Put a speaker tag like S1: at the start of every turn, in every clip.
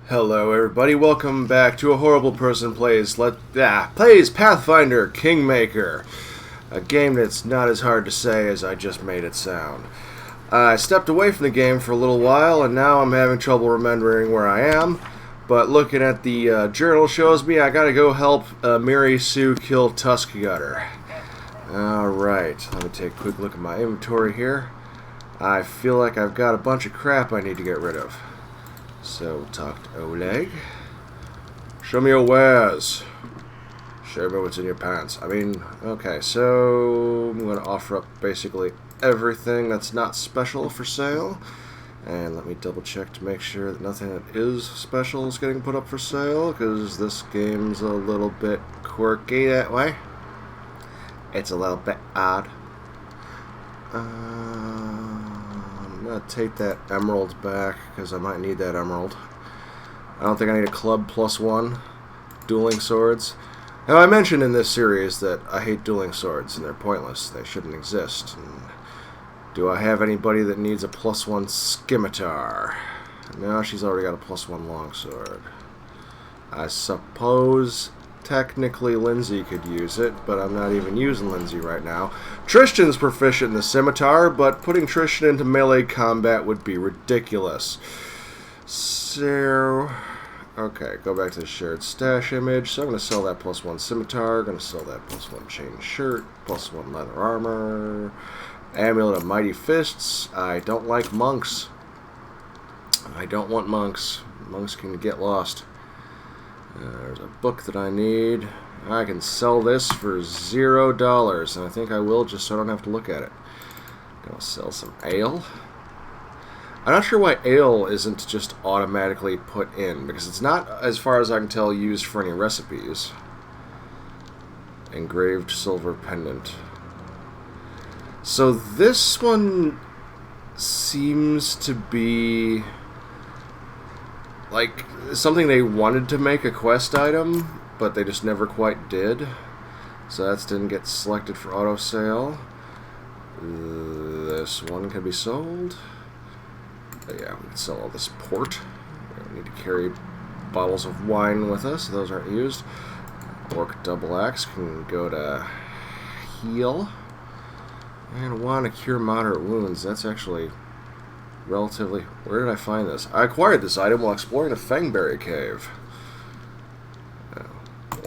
S1: Hello everybody, welcome back to A Horrible Person Plays Pathfinder Kingmaker. A game that's not as hard to say as I just made it sound. I stepped away from the game for a little while and now I'm having trouble remembering where I am. But looking at the journal shows me I gotta go help Mary Sue kill Tuskgutter. Alright, let me take a quick look at my inventory here. I feel like I've got a bunch of crap I need to get rid of. So, talk to Oleg. Show me your wares. Show me what's in your pants. Okay, so I'm going to offer up basically everything that's not special for sale. And let me double check to make sure that nothing that is special is getting put up for sale, because this game's a little bit quirky that way. It's a little bit odd. I'm going to take that emerald back, because I might need that emerald. I don't think I need a club +1. Dueling swords. Now, I mentioned in this series that I hate dueling swords, and they're pointless. They shouldn't exist. And do I have anybody that needs a +1 scimitar? No, she's already got a +1 longsword. I suppose technically Lindsay could use it, but I'm not even using Lindsay right now. Tristan's proficient in the scimitar, but putting Tristan into melee combat would be ridiculous. So, okay, go back to the shared stash image. So I'm going to sell that +1 scimitar, going to sell that +1 chain shirt, +1 leather armor, amulet of mighty fists. I don't like monks. I don't want monks. Monks can get lost. There's a book that I need. I can sell this for $0, and I think I will just so I don't have to look at it. I'm going to sell some ale. I'm not sure why ale isn't just automatically put in, because it's not, as far as I can tell, used for any recipes. Engraved silver pendant. So this one seems to be like something they wanted to make a quest item, but they just never quite did. So that didn't get selected for auto sale. This one can be sold. But yeah, we can sell all this port. We need to carry bottles of wine with us. Those aren't used. Orc double axe can go to heal. And want to cure moderate wounds. That's actually relatively... Where did I find this? I acquired this item while exploring the Fangberry Cave.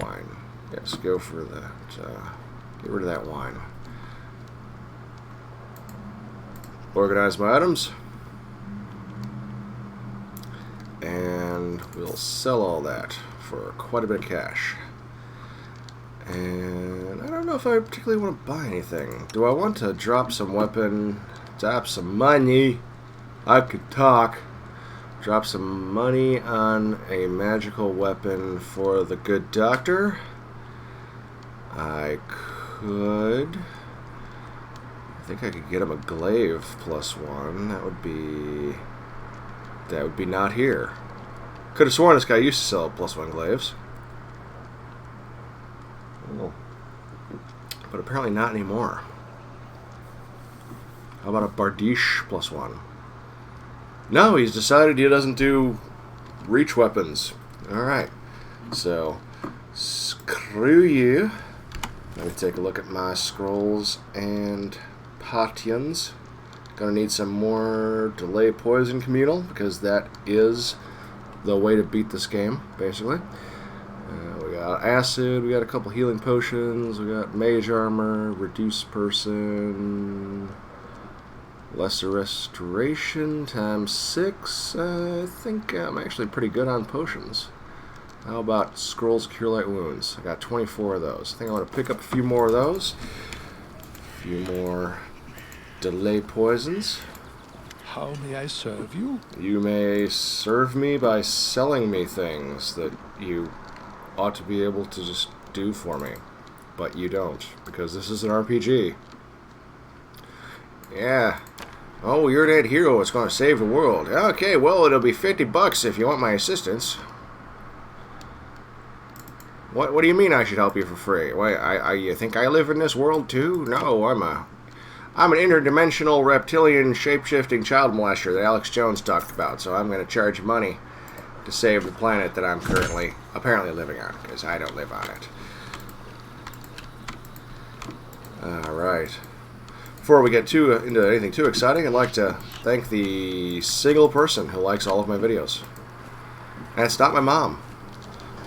S1: Wine. Yes, go for that. Get rid of that wine. Organize my items. And we'll sell all that for quite a bit of cash. And I don't know if I particularly want to buy anything. Do I want to drop some weapon? Drop some money? I could talk. Drop some money on a magical weapon for the good doctor. I could. I think I could get him a glaive +1. That would be not here. Could have sworn this guy used to sell +1 glaives. Oh. But apparently not anymore. How about a Bardiche +1? No, he's decided he doesn't do reach weapons. Alright. So, screw you. Let me take a look at my scrolls and potions. Gonna need some more delay poison communal, because that is the way to beat this game, basically. We got acid, we got a couple healing potions, we got mage armor, reduce person... Lesser restoration ×6. I think I'm actually pretty good on potions. How about scrolls cure light wounds? I got 24 of those. I think I want to pick up a few more of those. A few more delay poisons.
S2: How may I serve you?
S1: You may serve me by selling me things that you ought to be able to just do for me. But you don't, because this is an RPG. Yeah. Oh, you're that hero that's going to save the world. Okay, well, it'll be $50 if you want my assistance. What do you mean I should help you for free? Why, you think I live in this world too? No, I'm an interdimensional reptilian shape-shifting child molester that Alex Jones talked about, so I'm going to charge you money. to save the planet that I'm currently apparently living on, because I don't live on it. Alright. Before we get into anything too exciting, I'd like to thank the single person who likes all of my videos. And it's not my mom.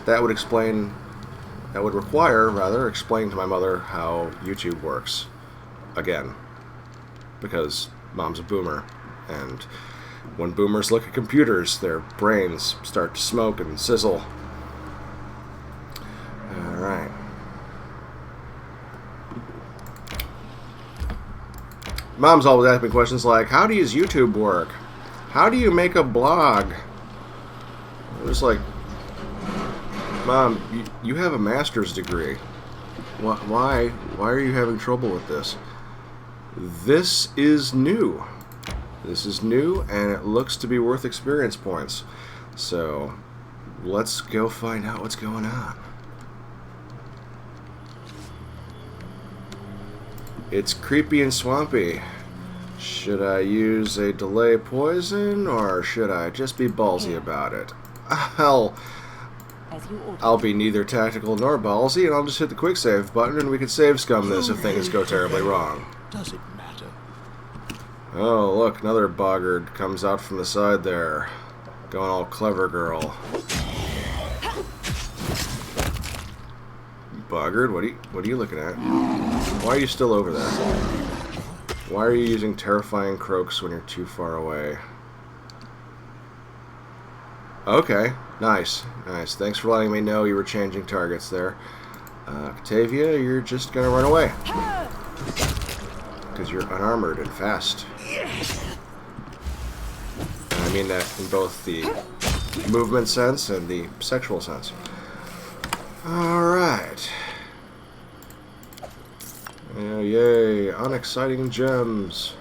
S1: That would require explain to my mother how YouTube works. Again. Because Mom's a boomer. And when boomers look at computers, their brains start to smoke and sizzle. Alright. Mom's always asking me questions like, how does YouTube work? How do you make a blog? I'm just like, Mom, you have a master's degree. Why are you having trouble with this? This is new. This is new, and it looks to be worth experience points. So, let's go find out what's going on. It's creepy and swampy. Should I use a delay poison, or should I just be ballsy about it? I'll be neither tactical nor ballsy, and I'll just hit the quick save button, and we can save scum this if things go terribly wrong.
S2: Does it matter?
S1: Oh, look, another boggard comes out from the side there. Going all clever girl. Boggard, what are you looking at? Why are you still over there? Why are you using terrifying croaks when you're too far away? Okay, nice. Nice. Thanks for letting me know you were changing targets there. Octavia, you're just gonna run away. Because you're unarmored and fast. And I mean that in both the movement sense and the sexual sense. Alright. Yay, unexciting gems.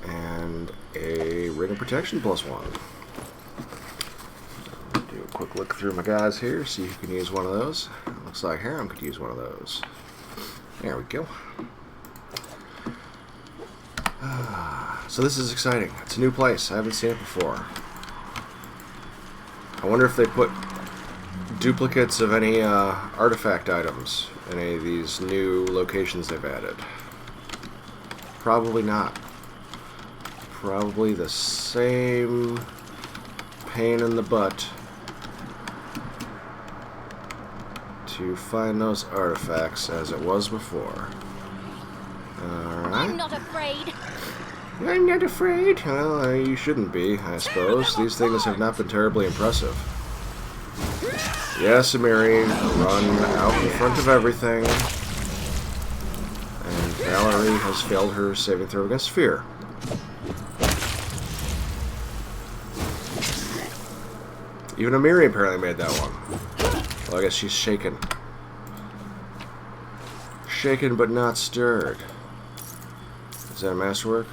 S1: And a ring of protection +1. Do a quick look through my guys here, see who can use one of those. Looks like Harem could use one of those. There we go. So this is exciting. It's a new place. I haven't seen it before. I wonder if they put duplicates of any artifact items in any of these new locations they've added. Probably not. Probably the same pain in the butt to find those artifacts as it was before. Alright.
S3: I'm not afraid.
S1: I'm not afraid. Well, you shouldn't be, I suppose. These things have not been terribly impressive. Yes, Amiri, run out in front of everything. And Valerie has failed her saving throw against fear. Even Amiri apparently made that one. Well, I guess she's shaken. Shaken but not stirred. Is that a masterwork?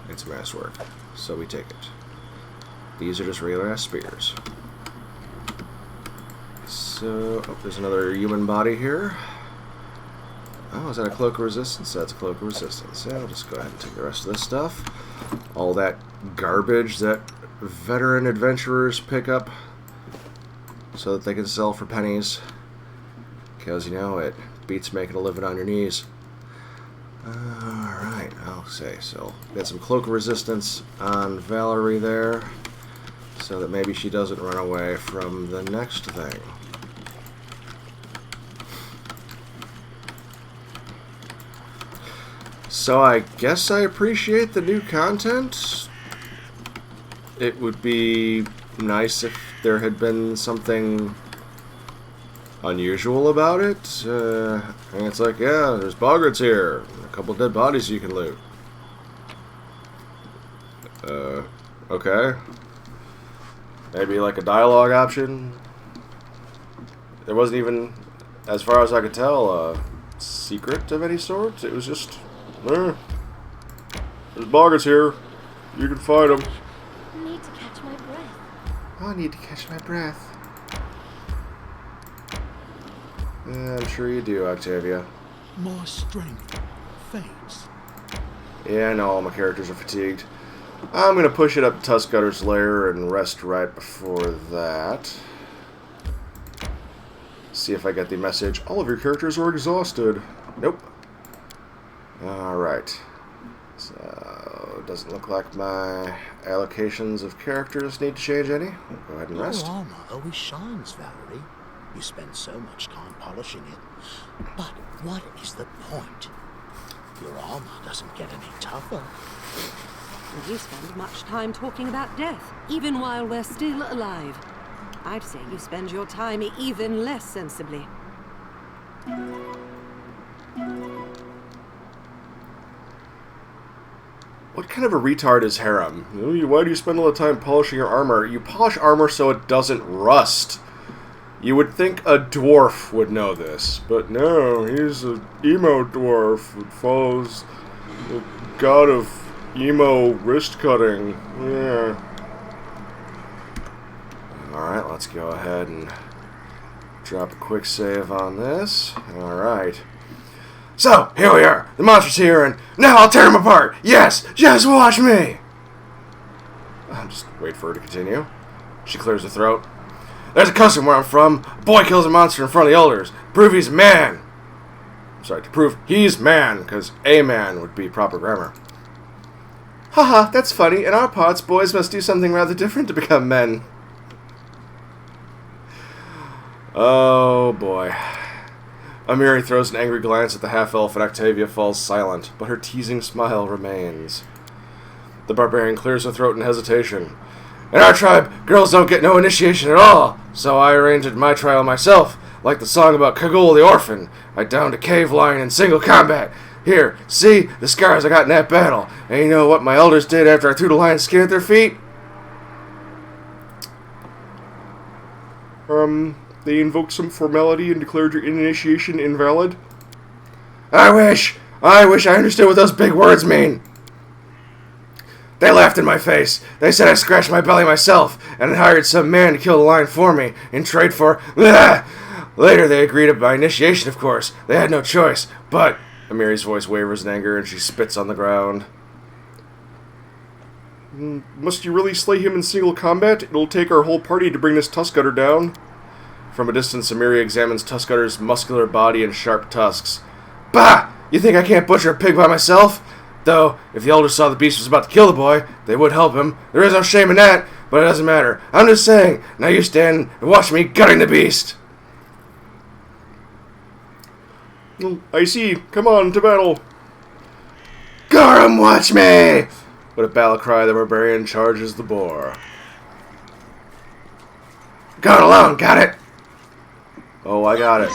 S1: It's a masterwork. So we take it. These are just regular ass spears. So, oh, there's another human body here. Oh, is that a cloak of resistance? That's a cloak of resistance. Yeah, I'll just go ahead and take the rest of this stuff. All that garbage that veteran adventurers pick up so that they can sell for pennies. Because, you know, it beats making a living on your knees. Alright, I'll say. So, got some cloak of resistance on Valerie there, so that maybe she doesn't run away from the next thing. So I guess I appreciate the new content. It would be nice if there had been something unusual about it. And it's like, yeah, there's boggarts here. A couple dead bodies you can loot. Okay. Maybe like a dialogue option. There wasn't even, as far as I could tell, a secret of any sort. It was just, there's boggarts here. You can fight them.
S3: I need to catch my breath.
S1: I need to catch my breath. Yeah, I'm sure you do, Octavia.
S2: My strength fades.
S1: Yeah, I know all my characters are fatigued. I'm going to push it up to Tuskgutter's lair and rest right before that. See if I get the message. All of your characters are exhausted. Nope. Alright. So, it doesn't look like my allocations of characters need to change any. I'll go ahead and rest.
S4: Your armor always shines, Valerie. You spend so much time polishing it. But what is the point? Your armor doesn't get any tougher.
S5: You spend much time talking about death, even while we're still alive. I'd say you spend your time even less sensibly.
S1: What kind of a retard is Harem? Why do you spend all the time polishing your armor? You polish armor so it doesn't rust. You would think a dwarf would know this, but no, he's an emo dwarf who follows the god of emo wrist cutting. Yeah. Alright, let's go ahead and drop a quick save on this. Alright. So, here we are. The monster's here, and now I'll tear him apart. Yes, just watch me. I'll just wait for her to continue. She clears her throat. There's a custom where I'm from. A boy kills a monster in front of the elders. Prove he's a man. Sorry, to prove he's man, because a man would be proper grammar. Haha, that's funny. In our parts, boys must do something rather different to become men. Oh, boy. Amiri throws an angry glance at the half-elf and Octavia falls silent, but her teasing smile remains. The barbarian clears her throat in hesitation. In our tribe, girls don't get no initiation at all, so I arranged my trial myself, like the song about Kagul the orphan. I downed a cave lion in single combat. Here, see the scars I got in that battle. And you know what my elders did after I threw the lion's skin at their feet?
S6: They invoked some formality and declared your initiation invalid?
S1: I wish I understood what those big words mean. They laughed in my face. They said I scratched my belly myself and had hired some man to kill the lion for me in trade for... Blah! Later they agreed to my initiation, of course. They had no choice. But... Amiri's voice wavers in anger and she spits on the ground.
S6: Must you really slay him in single combat? It'll take our whole party to bring this Tuskgutter down.
S1: From a distance, Amiri examines Tuskgutter's muscular body and sharp tusks. Bah! You think I can't butcher a pig by myself? Though, if the elders saw the beast was about to kill the boy, they would help him. There is no shame in that, but it doesn't matter. I'm just saying, now you stand and watch me gutting the beast.
S6: Well, I see. Come on, to battle.
S1: Gorham, watch me! With a battle cry, the barbarian charges the boar. Going along, got it? Oh, I got it.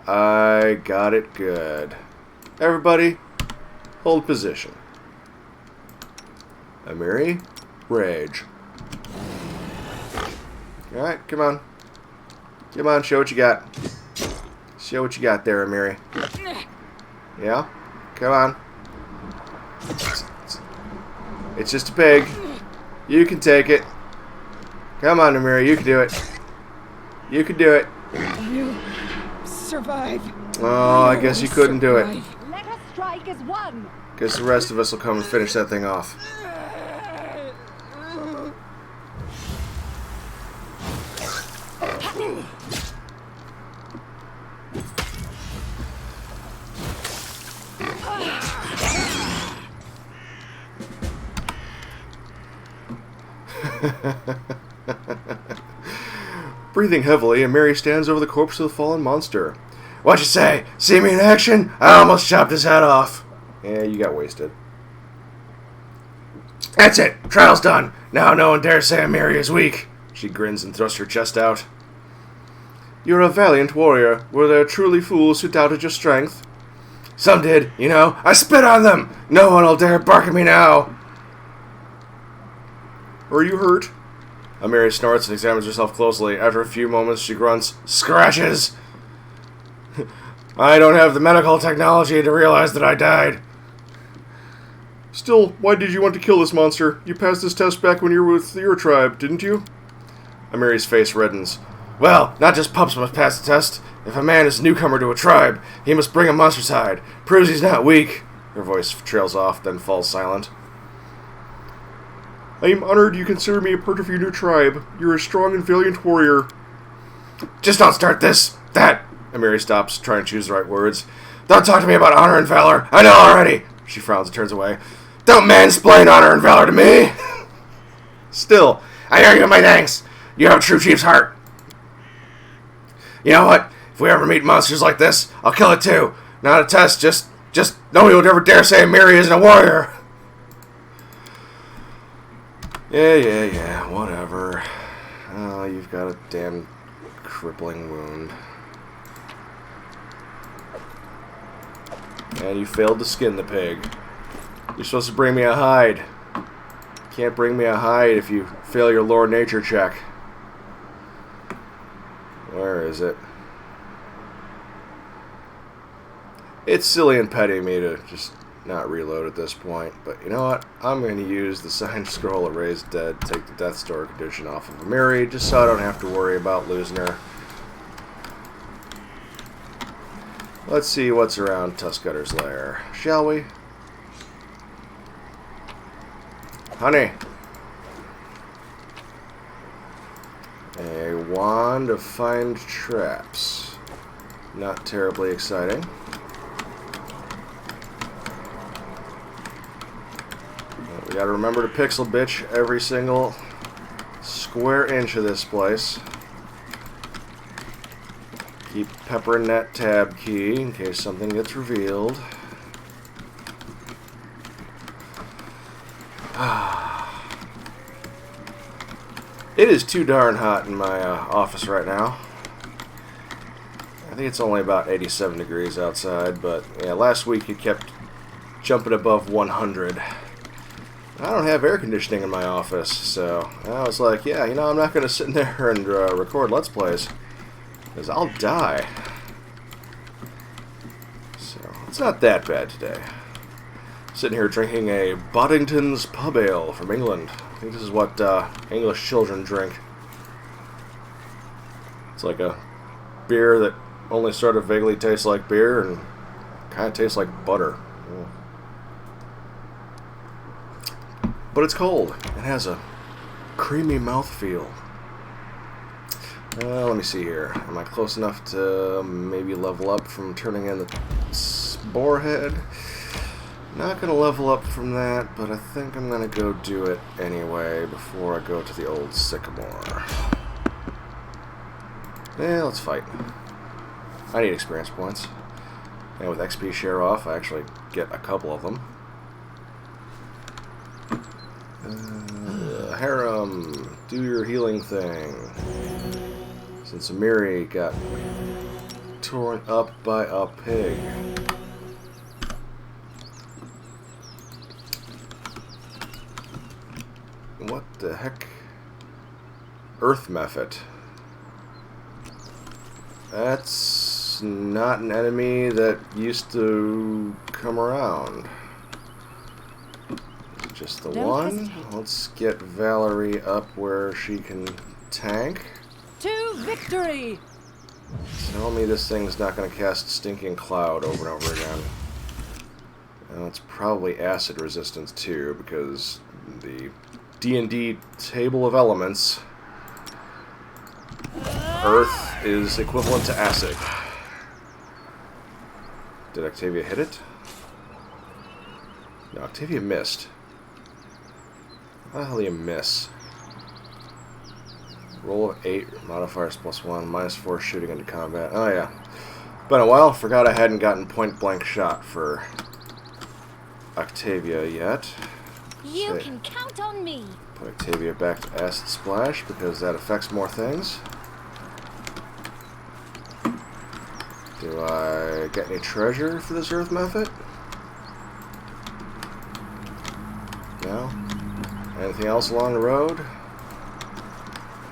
S1: I got it good. Everybody, hold position. Amiri, rage. Alright, come on. Come on, show what you got. Show what you got there, Amiri. Yeah? Come on. It's just a pig. You can take it. Come on, Amiri, you can do it. You can do it.
S7: You survive.
S1: Oh, I guess you couldn't do it.
S3: Let us strike as one.
S1: Guess the rest of us will come and finish that thing off. Breathing heavily, Amiri stands over the corpse of the fallen monster. What you say? See me in action? I almost chopped his head off. Yeah, you got wasted. That's it. Trial's done. Now no one dares say Amiri is weak. She grins and thrusts her chest out. You're a valiant warrior. Were there truly fools who doubted your strength? Some did, you know. I spit on them. No one will dare bark at me now.
S6: Are you hurt?
S1: Amiri snorts and examines herself closely. After a few moments, she grunts, Scratches! I don't have the medical technology to realize that I died.
S6: Still, why did you want to kill this monster? You passed this test back when you were with your tribe, didn't you?
S1: Amiri's face reddens. Well, not just pups must pass the test. If a man is a newcomer to a tribe, he must bring a monster's hide. Proves he's not weak. Her voice trails off, then falls silent.
S6: I am honored you consider me a part of your new tribe. You're a strong and valiant warrior.
S1: Just don't start this, that. Amiri stops, trying to choose the right words. Don't talk to me about honor and valor. I know already. She frowns and turns away. Don't mansplain honor and valor to me. Still, I hear you, my thanks. You have a true chief's heart. You know what? If we ever meet monsters like this, I'll kill it too. Not a test, just nobody would ever dare say Amiri isn't a warrior. Yeah, whatever. Oh, you've got a damn crippling wound. And you failed to skin the pig. You're supposed to bring me a hide. Can't bring me a hide if you fail your lore nature check. Where is it? It's silly and petty of me to just not reload at this point, but you know what? I'm going to use the signed scroll of Raised Dead, take the Death Store condition off of Amiri, just so I don't have to worry about losing her. Let's see what's around Tuskgutter's lair, shall we? Honey. A wand of find traps. Not terribly exciting. We gotta remember to pixel bitch every single square inch of this place. Keep peppering that tab key in case something gets revealed. It is too darn hot in my office right now. I think it's only about 87 degrees outside, but yeah, last week it kept jumping above 100. I don't have air conditioning in my office, so I was like, yeah, you know, I'm not going to sit in there and record Let's Plays, because I'll die. So, it's not that bad today. Sitting here drinking a Boddington's Pub Ale from England. I think this is what English children drink. It's like a beer that only sort of vaguely tastes like beer and kind of tastes like butter. But it's cold. It has a creamy mouthfeel. Let me see here. Am I close enough to maybe level up from turning in the Boarhead? Not going to level up from that, but I think I'm going to go do it anyway before I go to the Old Sycamore. Yeah, let's fight. I need experience points. And with XP share off, I actually get a couple of them. Harem, do your healing thing. Since Amiri got torn up by a pig. What the heck? Earth Mephit. That's not an enemy that used to come around. Just the one. Let's get Valerie up where she can tank.
S5: To victory!
S1: Tell me this thing's not going to cast Stinking Cloud over and over again. And it's probably acid resistance too, because the D&D table of elements, Earth is equivalent to acid. Did Octavia hit it? No, Octavia missed. How the hell do you miss? Roll of 8, modifiers +1, -4 shooting into combat. Oh yeah. Been a while, forgot I hadn't gotten point blank shot for Octavia yet.
S3: You can count on me.
S1: Put Octavia back to Acid Splash because that affects more things. Do I get any treasure for this Earth Mephit? No? Anything else along the road?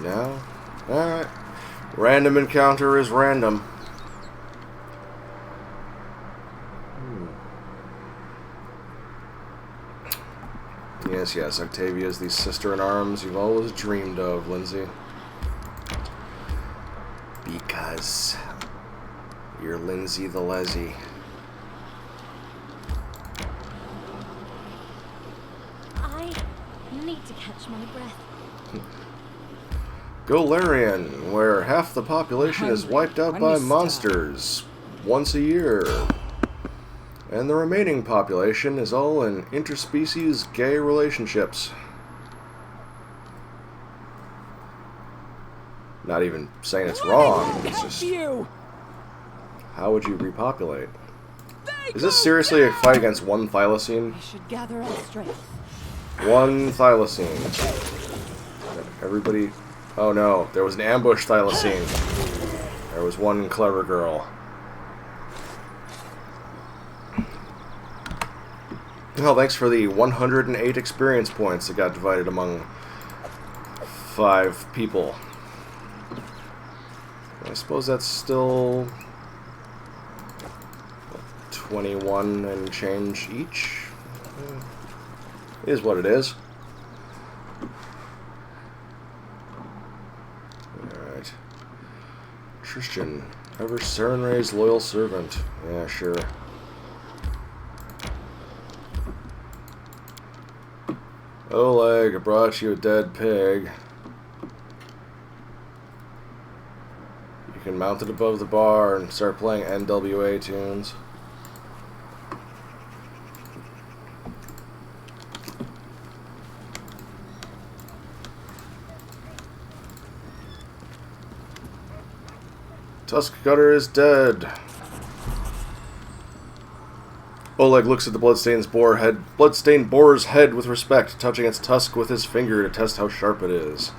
S1: No? Alright. Random encounter is random. Yes, Octavia is the sister-in-arms you've always dreamed of, Lindsay. Because you're Lindsay the Leslie.
S3: I need need to catch my breath.
S1: Golarion, where half the population is wiped out
S7: When
S1: by
S7: we
S1: monsters once a year. And the remaining population is all in interspecies gay relationships. Not even saying it's wrong. It's just,
S7: You!
S1: how would you repopulate? Is this seriously a fight against one thylacine?
S5: We should gather our strength.
S1: One thylacine. Everybody... Oh no, there was an ambush thylacine. There was one clever girl. Oh, thanks for the 108 experience points that got divided among 5 people. I suppose that's still 21 and change each. It is what it is. Alright. Tristan, ever Serenray's loyal servant. Yeah, sure. Oleg, I brought you a dead pig. You can mount it above the bar and start playing NWA tunes. Tuskgutter is dead. Oleg looks at the bloodstained boar's head with respect, touching its tusk with his finger to test how sharp it is.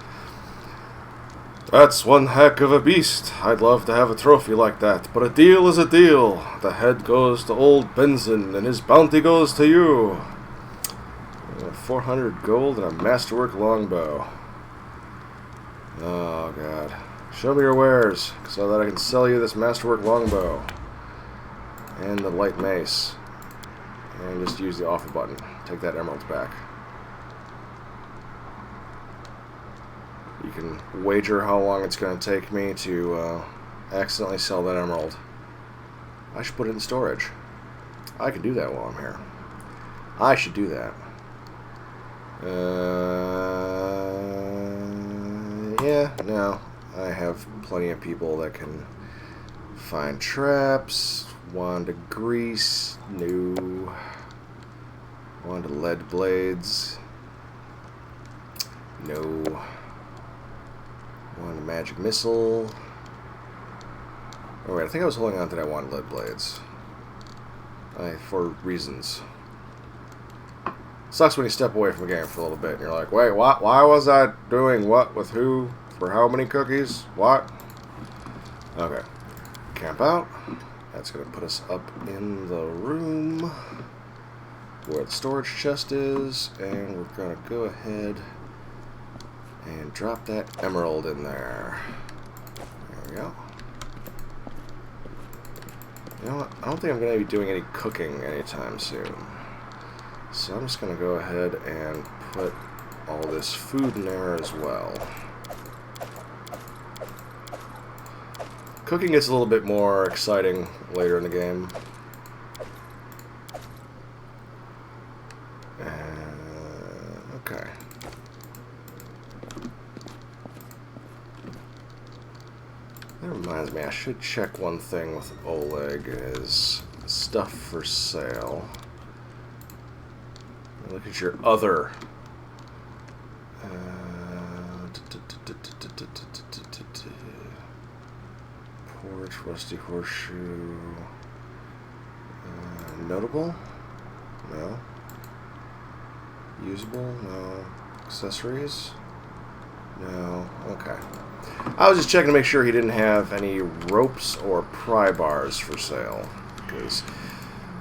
S1: That's one heck of a beast. I'd love to have a trophy like that, but a deal is a deal. The head goes to old Benson, and his bounty goes to you. 400 gold and a masterwork longbow. Oh, God. Show me your wares, so that I can sell you this masterwork longbow. And the light mace. And just use the offer button. Take that emerald back. You can wager how long it's going to take me to accidentally sell that emerald. I should put it in storage. I can do that while I'm here. I should do that. Yeah, no. I have plenty of people that can find traps. Wand of grease. No. Wand of lead blades. No. Wand of magic missile. Oh wait, I think I was holding on to that wand of lead blades. For reasons. Sucks when you step away from a game for a little bit and you're like, wait, what? Why was I doing what with who? For how many cookies? What? Okay. Camp out. That's going to put us up in the room where the storage chest is, and we're going to go ahead and drop that emerald in there. There we go. You know what? I don't think I'm going to be doing any cooking anytime soon. So I'm just going to go ahead and put all this food in there as well. Cooking gets a little bit more exciting later in the game. Okay. That reminds me, I should check one thing with Oleg, is stuff for sale. Look at your other. Porch, rusty horseshoe. Notable? No. Usable? No. Accessories? No. Okay. I was just checking to make sure he didn't have any ropes or pry bars for sale, because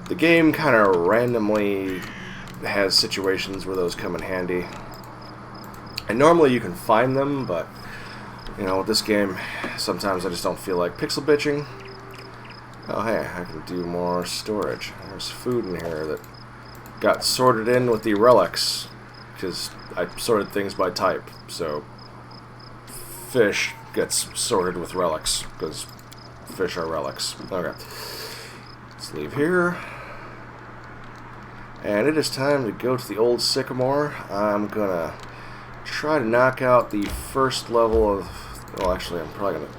S1: the game kind of randomly has situations where those come in handy. And normally you can find them, but you know, with this game, sometimes I just don't feel like pixel bitching. Oh hey, I can do more storage. There's food in here that got sorted in with the relics, because I sorted things by type. So fish gets sorted with relics, because fish are relics. Okay, let's leave here. And it is time to go to the Old Sycamore. I'm gonna try to knock out the first level of... Well, actually, I'm probably going to...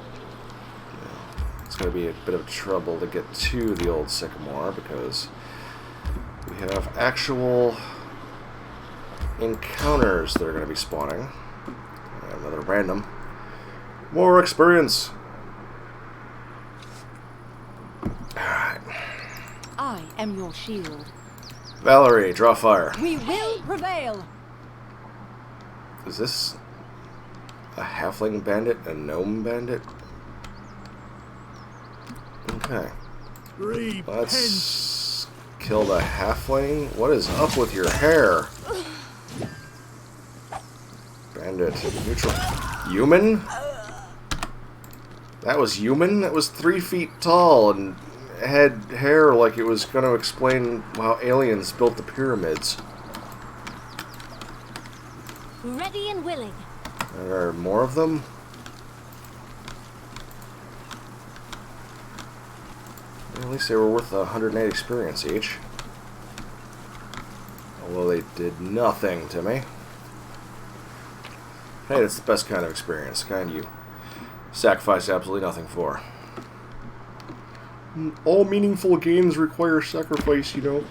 S1: It's going to be a bit of trouble to get to the Old Sycamore because we have actual encounters that are going to be spawning. Another random. More experience. Alright.
S5: I am your shield.
S1: Valerie, draw fire.
S5: We will prevail.
S1: Is this a halfling bandit? A gnome bandit? Okay. Let's kill the halfling. What is up with your hair? Bandit. Neutral. Human? That was human? That was 3 feet tall and had hair like it was going to explain how aliens built the pyramids.
S3: Ready and willing.
S1: There are more of them? At least they were worth 108 experience each. Although they did nothing to me. Hey, that's the best kind of experience. The kind you sacrifice absolutely nothing for.
S6: All meaningful games require sacrifice, you know.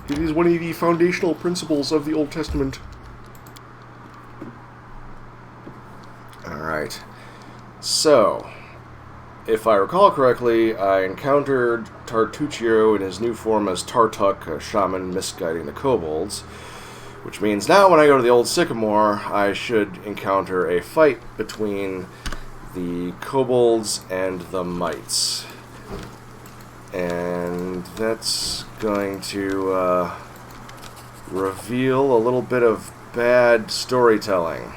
S6: It is one of the foundational principles of the Old Testament.
S1: Alright. So, if I recall correctly, I encountered Tartuccio in his new form as Tartuc, a shaman misguiding the kobolds. Which means now when I go to the Old Sycamore, I should encounter a fight between the kobolds and the mites. And that's going to reveal a little bit of bad storytelling.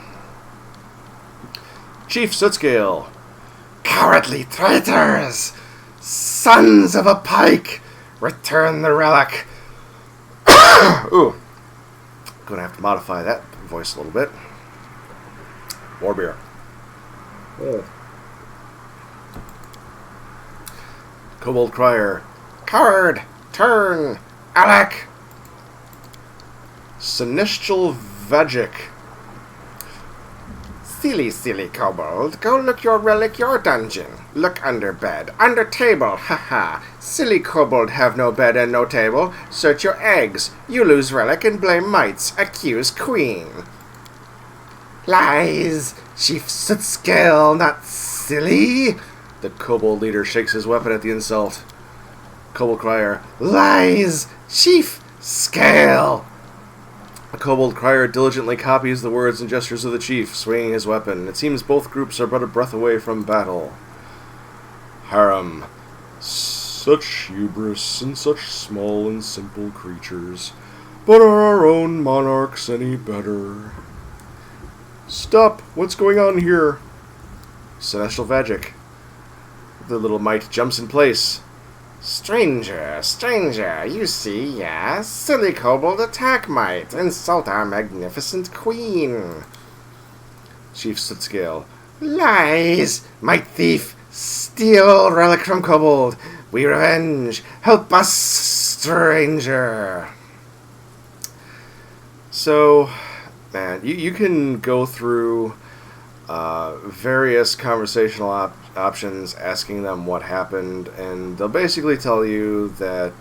S1: Chief Sootscale. Cowardly traitors! Sons of a pike! Return the relic! Ooh. Gonna have to modify that voice a little bit. More beer. Oh. Kobold Crier. Coward! Turn! Alec! Sinistral Vagic. Silly kobold. Go look your relic your dungeon. Look under bed. Under table. Haha. Silly kobold have no bed and no table. Search your eggs. You lose relic and blame mites. Accuse queen. Lies! Chief Sootscale, not silly! The kobold leader shakes his weapon at the insult. Kobold Crier. Lies! Chief Scale! The kobold crier diligently copies the words and gestures of the chief, swinging his weapon. It seems both groups are but a breath away from battle. Harem. Such hubris in such small and simple creatures. But are our own monarchs any better? Stop! What's going on here? Sinestral Vagic. The little mite jumps in place. Stranger, you see, yeah? Silly kobold attack might, insult our magnificent queen. Chief Sootscale. Lies! Might thief! Steal relic from kobold! We revenge! Help us, stranger! So, man, you can go through various conversational options asking them what happened, and they'll basically tell you that,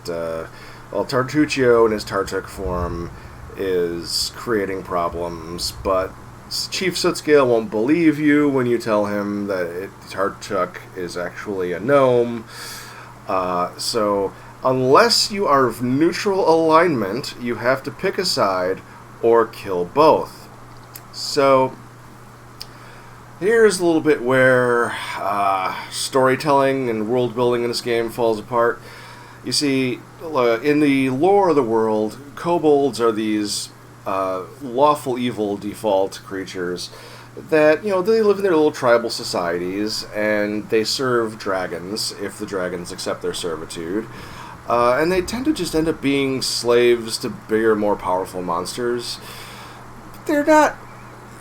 S1: well, Tartuccio in his Tartuc form is creating problems, but Chief Sootscale won't believe you when you tell him that Tartuc is actually a gnome. So, unless you are of neutral alignment, you have to pick a side or kill both. So, here's a little bit where storytelling and world building in this game falls apart. You see, in the lore of the world, kobolds are these lawful evil default creatures that, they live in their little tribal societies, and they serve dragons, if the dragons accept their servitude. And they tend to just end up being slaves to bigger, more powerful monsters. They're not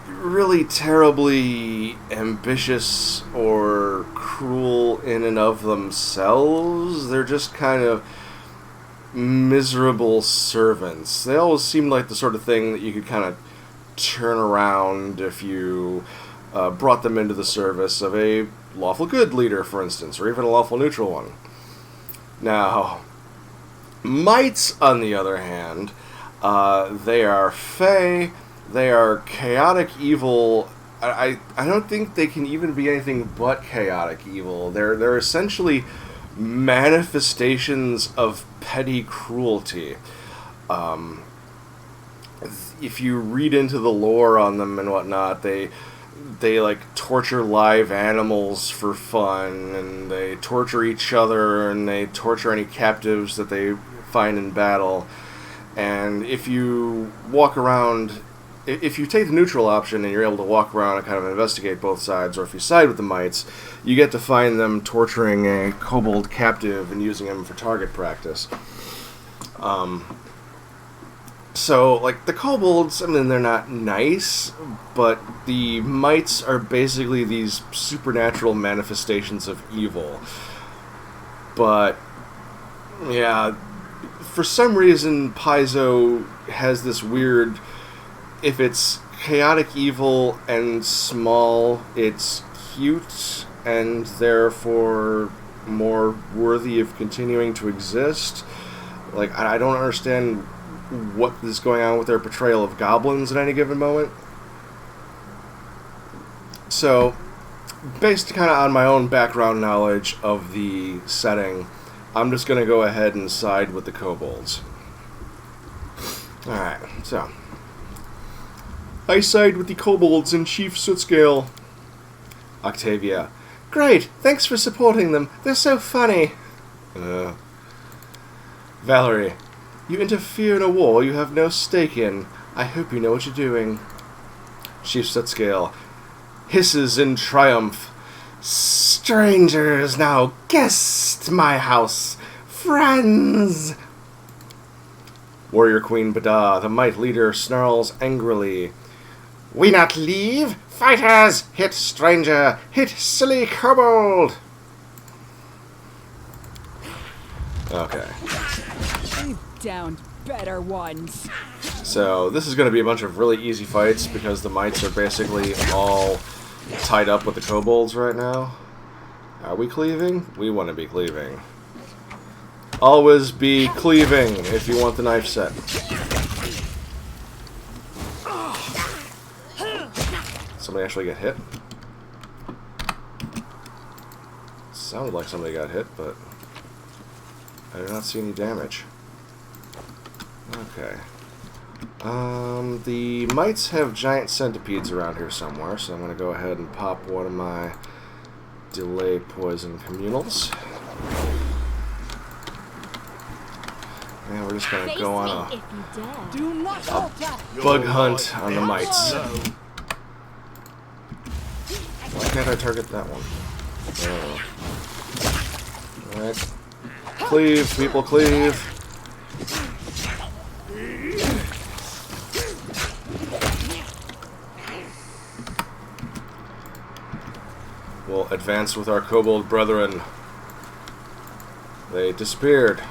S1: really terribly ambitious or cruel in and of themselves. They're just kind of miserable servants. They always seem like the sort of thing that you could kind of turn around if you brought them into the service of a lawful good leader, for instance, or even a lawful neutral one. Now, mites, on the other hand, they are fey, they are chaotic evil. I don't think they can even be anything but chaotic evil. They're essentially manifestations of petty cruelty. If you read into the lore on them and whatnot, they like torture live animals for fun, and they torture each other, and they torture any captives that they find in battle. And if you walk around, if you take the neutral option and you're able to walk around and kind of investigate both sides, or if you side with the mites, you get to find them torturing a kobold captive and using him for target practice. So, like, the kobolds, I mean, they're not nice, but the mites are basically these supernatural manifestations of evil. But, yeah, for some reason, Paizo has this weird, if it's chaotic evil and small, it's cute, and therefore more worthy of continuing to exist. Like, I don't understand what is going on with their portrayal of goblins at any given moment. So, based kind of on my own background knowledge of the setting, I'm just going to go ahead and side with the kobolds. Alright, so
S6: I side with the kobolds and Chief Sootscale.
S1: Octavia. Great, thanks for supporting them. They're so funny. Valerie. You interfere in a war you have no stake in. I hope you know what you're doing. Chief Sootscale hisses in triumph. Strangers now guest my house. Friends. Warrior Queen Bada, the Might Leader, snarls angrily. We not leave? Fighters! Hit stranger! Hit silly kobold! Okay.
S7: We've downed better ones.
S1: So, this is going to be a bunch of really easy fights because the mites are basically all tied up with the kobolds right now. Are we cleaving? We want to be cleaving. Always be cleaving if you want the knife set. Somebody actually get hit? Sounded like somebody got hit, but I do not see any damage. Okay. The mites have giant centipedes around here somewhere, so I'm going to go ahead and pop one of my delay poison communals. And we're just going to go on a
S7: Do not
S1: bug hunt on the mites. Why can't I target that one? Alright. Cleave, people, cleave. We'll advance with our kobold brethren. They disappeared.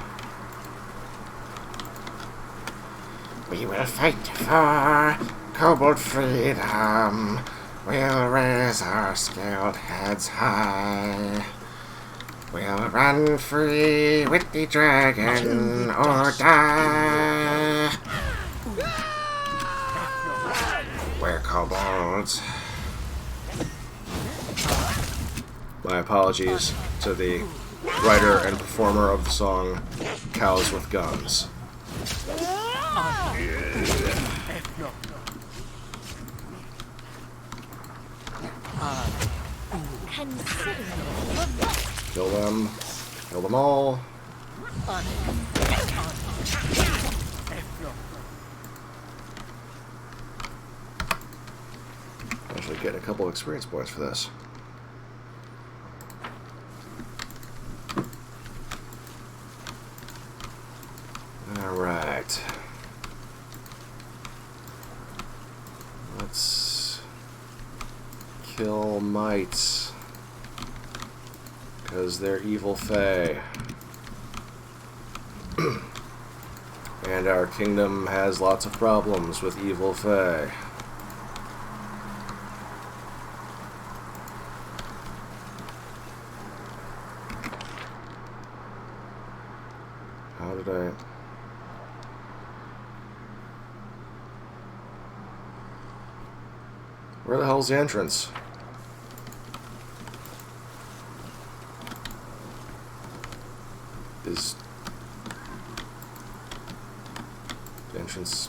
S1: We will fight for kobold freedom. We'll raise our scaled heads high. We'll run free with the dragon or die. We're kobolds. My apologies to the writer and performer of the song Cows with Guns. Kill them. Kill them all. Actually get a couple experience points for this. Alright. Let's kill mites. Because they're evil fae. And our kingdom has lots of problems with evil fae. I... Where the hell's the entrance? Is... the entrance...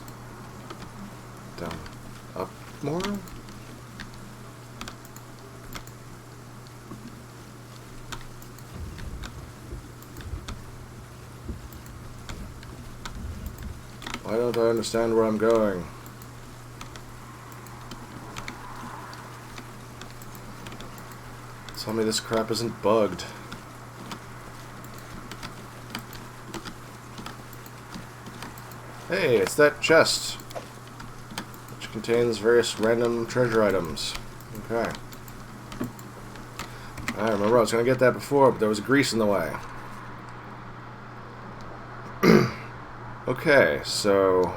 S1: down... up more? Why don't I understand where I'm going? Tell me this crap isn't bugged. Hey, it's that chest, which contains various random treasure items. Okay. I remember I was going to get that before, but there was grease in the way. Okay, so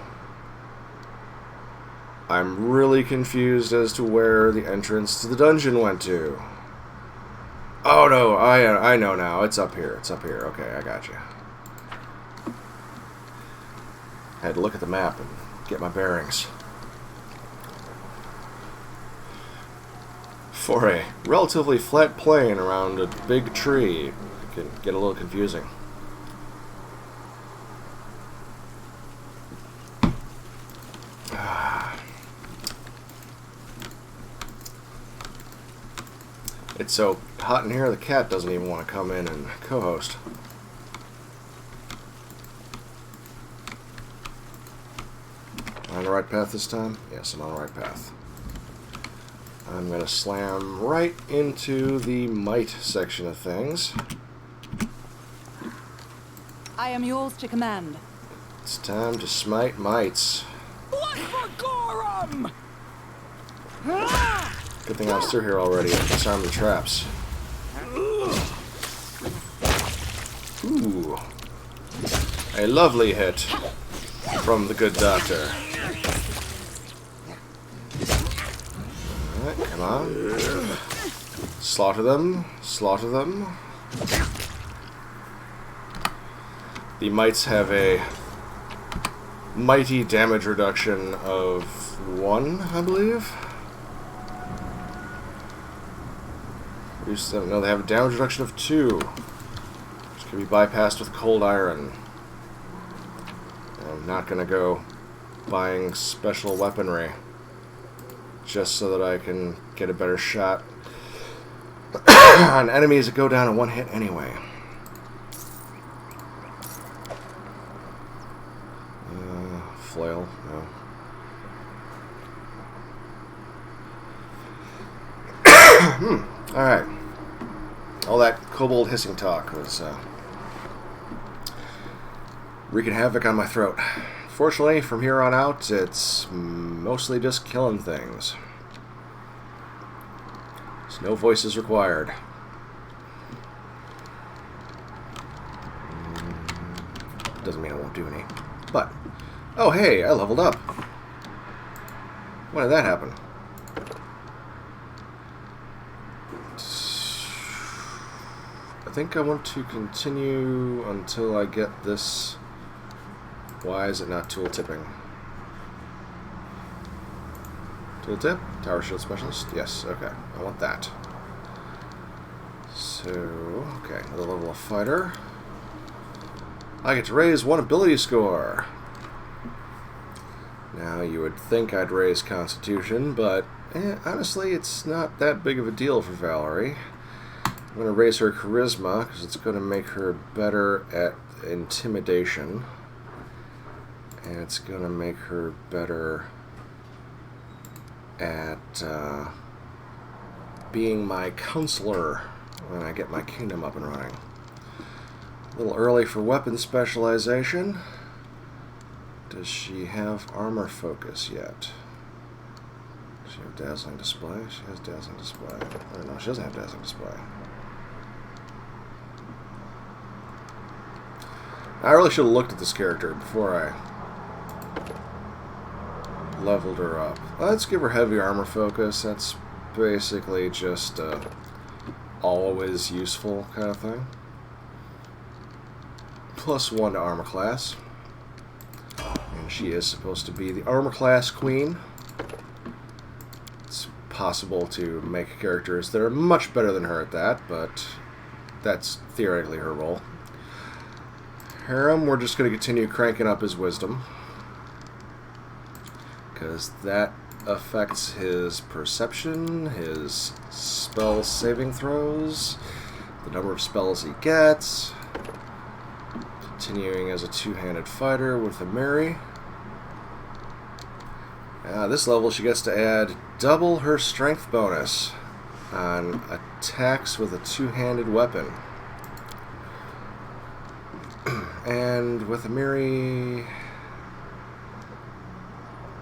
S1: I'm really confused as to where the entrance to the dungeon went to. Oh no, I know now. It's up here. It's up here. Okay, I got you. I had to look at the map and get my bearings. For a relatively flat plain around a big tree, it can get a little confusing. It's so hot in here, the cat doesn't even want to come in and co-host. Am I on the right path this time? Yes, I'm on the right path. I'm going to slam right into the might section of things.
S5: I am yours to command.
S1: It's time to smite mites.
S7: Blood for Gorum!
S1: Good thing I was through here already and disarmed the traps. Ooh. A lovely hit from the good doctor. Alright, come on. Slaughter them. Slaughter them. The mites have a mighty damage reduction of 1, I believe. No, they have a damage reduction of 2, which can be bypassed with cold iron. I'm not going to go buying special weaponry just so that I can get a better shot on enemies that go down in one hit anyway. Flail, no. Alright. All that kobold hissing talk was wreaking havoc on my throat. Fortunately, from here on out, it's mostly just killing things. There's no voices required. Doesn't mean I won't do any. But, oh hey, I leveled up. When did that happen? I think I want to continue until I get this. Why is it not tool tipping? Tool tip? Tower shield specialist? Yes, okay. I want that. So, okay, another level of fighter. I get to raise 1 ability score. Now, you would think I'd raise Constitution, but honestly, it's not that big of a deal for Valerie. I'm going to raise her Charisma, because it's going to make her better at Intimidation. And it's going to make her better at being my counselor when I get my kingdom up and running. A little early for weapon specialization. Does she have armor focus yet? Does she have dazzling display? She has dazzling display. Or no, she doesn't have dazzling display. I really should have looked at this character before I leveled her up. Let's give her heavy armor focus. That's basically just always useful kind of thing. +1 to armor class. And she is supposed to be the armor class queen. It's possible to make characters that are much better than her at that, but that's theoretically her role. Harem, we're just going to continue cranking up his wisdom, because that affects his perception, his spell saving throws, the number of spells he gets. Continuing as a two-handed fighter with a Mary. This level she gets to add double her strength bonus on attacks with a two-handed weapon. And with a Mary,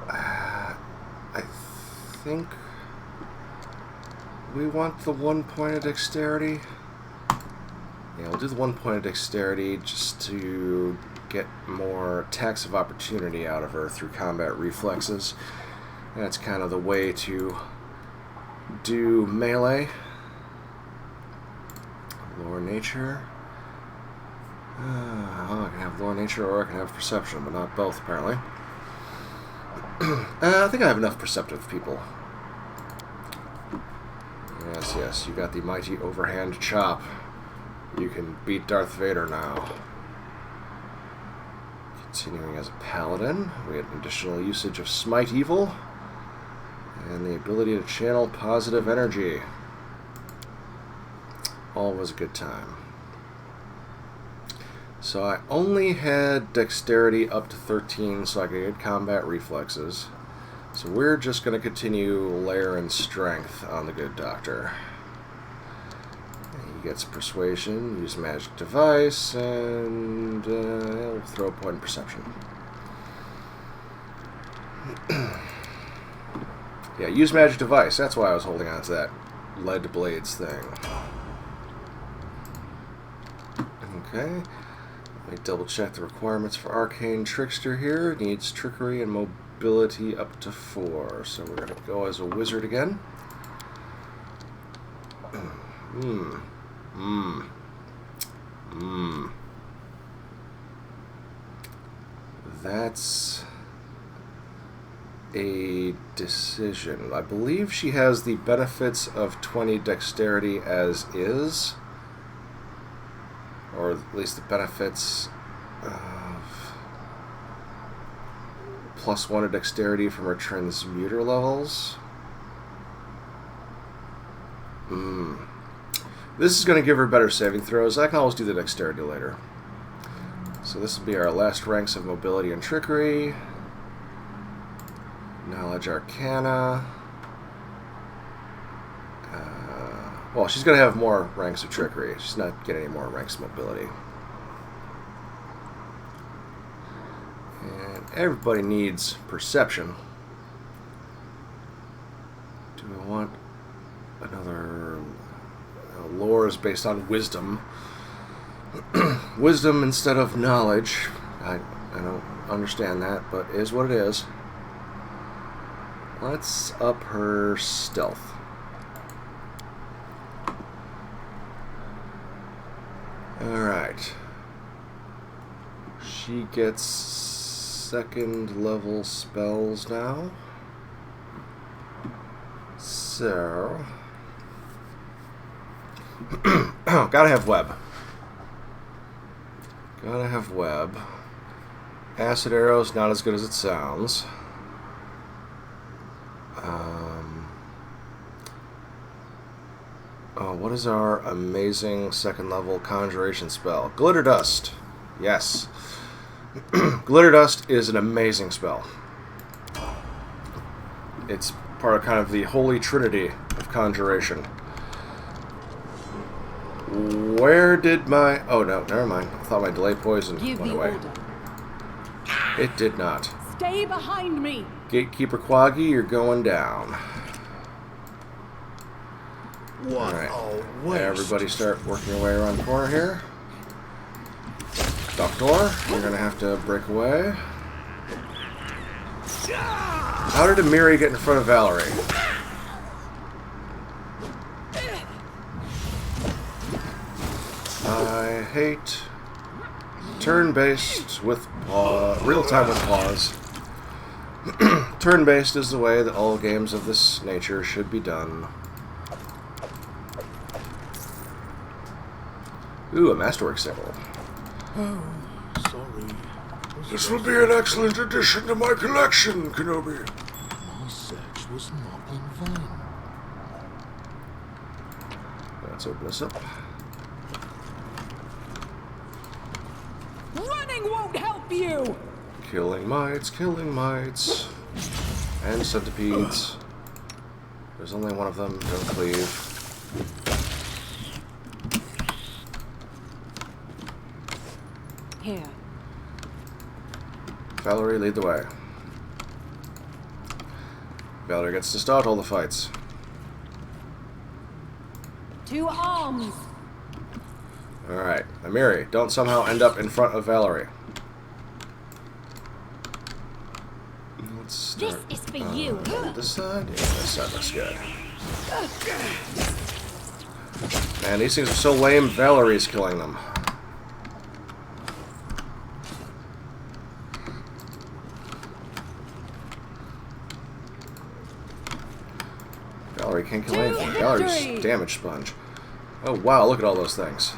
S1: I think we want the 1 point of dexterity. Yeah, we'll do the 1 point of dexterity just to get more attacks of opportunity out of her through combat reflexes. That's kind of the way to do melee. Lower nature. I can have lower nature or I can have perception, but not both apparently. I think I have enough perceptive people. Yes, yes, you got the mighty overhand chop. You can beat Darth Vader now. Continuing as a paladin, we had additional usage of Smite Evil, and the ability to channel positive energy. All was a good time. So I only had dexterity up to 13 so I could get combat reflexes. So we're just going to continue layering strength on the good doctor. He gets persuasion, use magic device, and we'll throw a point in perception. Yeah, use magic device. That's why I was holding on to that lead blades thing. Okay. Let me double check the requirements for Arcane Trickster here. It needs trickery and mobility up to 4. So we're going to go as a wizard again. That's a decision. I believe she has the benefits of 20 dexterity as is. Or at least the benefits of +1 of dexterity from her transmuter levels. This is going to give her better saving throws. I can always do the dexterity later. So this will be our last ranks of mobility and trickery. Knowledge Arcana. Well, she's going to have more ranks of trickery. She's not getting any more ranks of mobility. And everybody needs perception. Do we want another... lore is based on wisdom. Wisdom instead of knowledge. I don't understand that, but it is what it is. Let's up her stealth. Alright. She gets second level spells now. So... gotta have web. Gotta have web. Acid arrow's not as good as it sounds. Oh, what is our amazing second level conjuration spell? Glitter Dust. Yes. Glitter Dust is an amazing spell. It's part of kind of the holy trinity of conjuration. Where did my... oh, no, never mind. I thought my delay poison went away.
S5: Order.
S1: It did not.
S5: Stay behind me.
S1: Gatekeeper Quaggy, you're going down.
S4: What
S1: Alright.
S4: a waste.
S1: Everybody start working your way around the corner here. Doctor, you're going to have to break away. How did Amiri get in front of Valerie? I hate turn-based with real-time with pause. Turn-based is the way that all games of this nature should be done. Ooh, a masterwork symbol.
S4: Oh, sorry.
S1: This would be an excellent addition to my collection, Kenobi.
S4: My search was not in vain.
S1: Let's open this up.
S7: Running won't help you!
S1: Killing mites, and centipedes. There's only one of them. Don't cleave.
S5: Here.
S1: Valerie, lead the way. Valerie gets to start all the fights.
S5: To arms!
S1: Alright, Amiri, don't somehow end up in front of Valerie. Let's start
S3: This is for you.
S1: this side. Yeah, this side looks good. Man, these things are so lame, Valerie's killing them. Valerie can't kill anything. Valerie's damage sponge. Oh wow, look at all those things.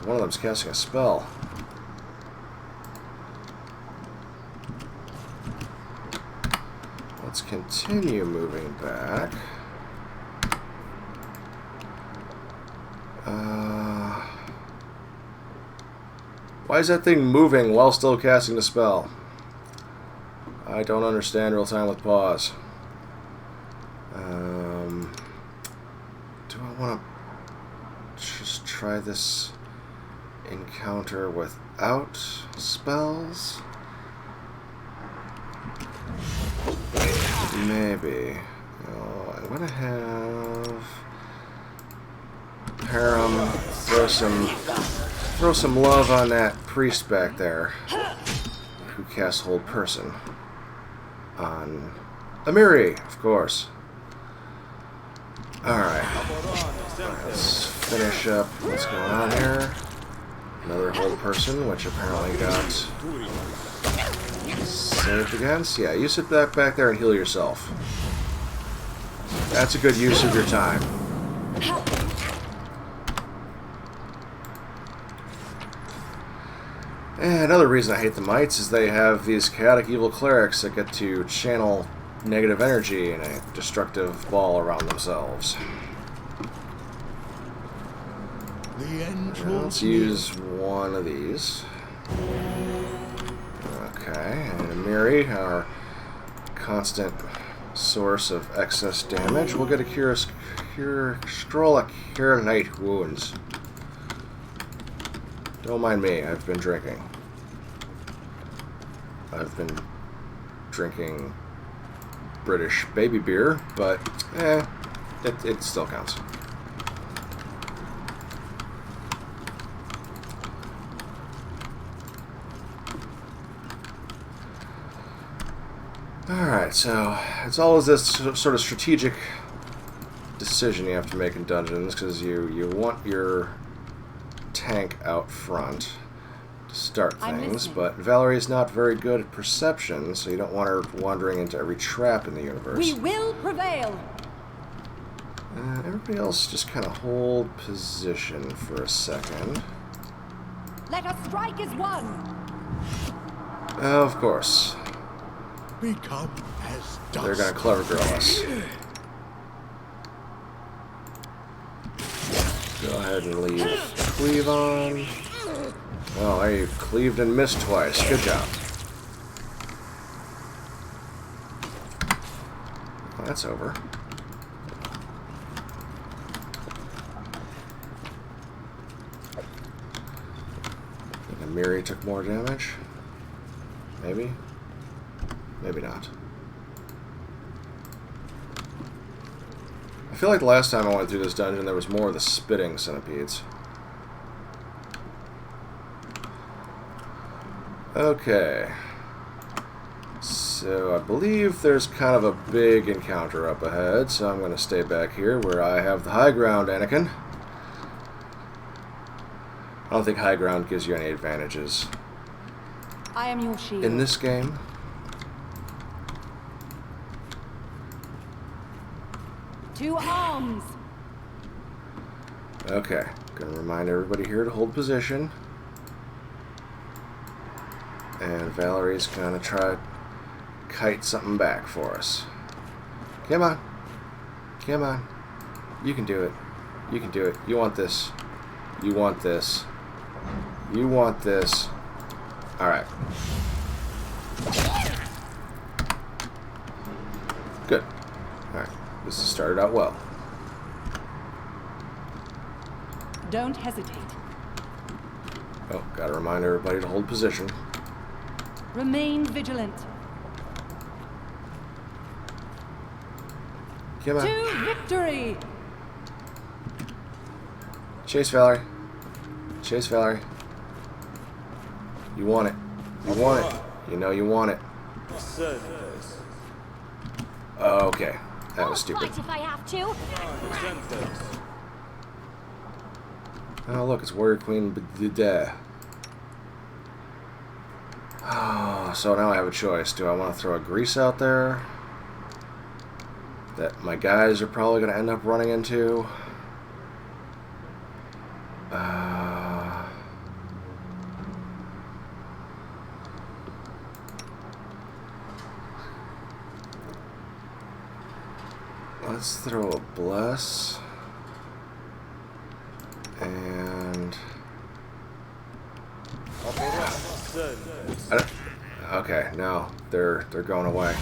S1: One of them's casting a spell. Let's continue moving back. Why is that thing moving while still casting the spell? I don't understand real time with pause. Do I want to just try this encounter without spells? Maybe. Oh, I'm gonna have Param throw some love on that priest back there who casts Hold Person on Amiri, of course. Alright, let's finish up what's going on here. Another Hold Person, which apparently got saved against. Yeah, you sit back there and heal yourself. That's a good use of your time. And another reason I hate the mites is they have these chaotic evil clerics that get to channel negative energy in a destructive ball around themselves. Let's use one of these. Okay, and Amiri, our constant source of excess damage, we'll get a scroll of Cure Night Wounds. Don't mind me, I've been drinking. I've been drinking British baby beer, but it still counts. Alright, so it's always this sort of strategic decision you have to make in dungeons, because you want your tank out front to start things, but Valerie's not very good at perception, so you don't want her wandering into every trap in the universe.
S5: We will prevail!
S1: Everybody else just kind of hold position for a second.
S5: Let us strike as one!
S1: Of course.
S4: Become as dust.
S1: They're gonna clever girl us. Go ahead and leave cleave on. Oh, I cleaved and missed twice. Good job. Well, that's over. I think Amiri took more damage. Maybe. Maybe not. I feel like the last time I went through this dungeon there was more of the spitting centipedes. Okay. So I believe there's kind of a big encounter up ahead, so I'm going to stay back here where I have the high ground, Anakin. I don't think high ground gives you any advantages
S5: I am your shield.
S1: in this game.
S5: To arms!
S1: Okay, gonna remind everybody here to hold position. And Valerie's gonna try to kite something back for us. Come on. Come on. You can do it. You can do it. You want this. You want this. You want this. Alright. Good. Alright. This has started out well.
S5: Don't hesitate.
S1: Oh, gotta remind everybody to hold position.
S5: Remain vigilant.
S1: Come on.
S5: To victory!
S1: Chase Valerie. Chase Valerie. You want it. You want it. You know you want it. Okay. That was stupid.
S3: Fight if I have to.
S1: Oh, look, it's Warrior Queen Bideh. Oh, so now I have a choice. Do I want to throw a grease out there that my guys are probably going to end up running into? Let's throw a bless. And okay, no, they're going away.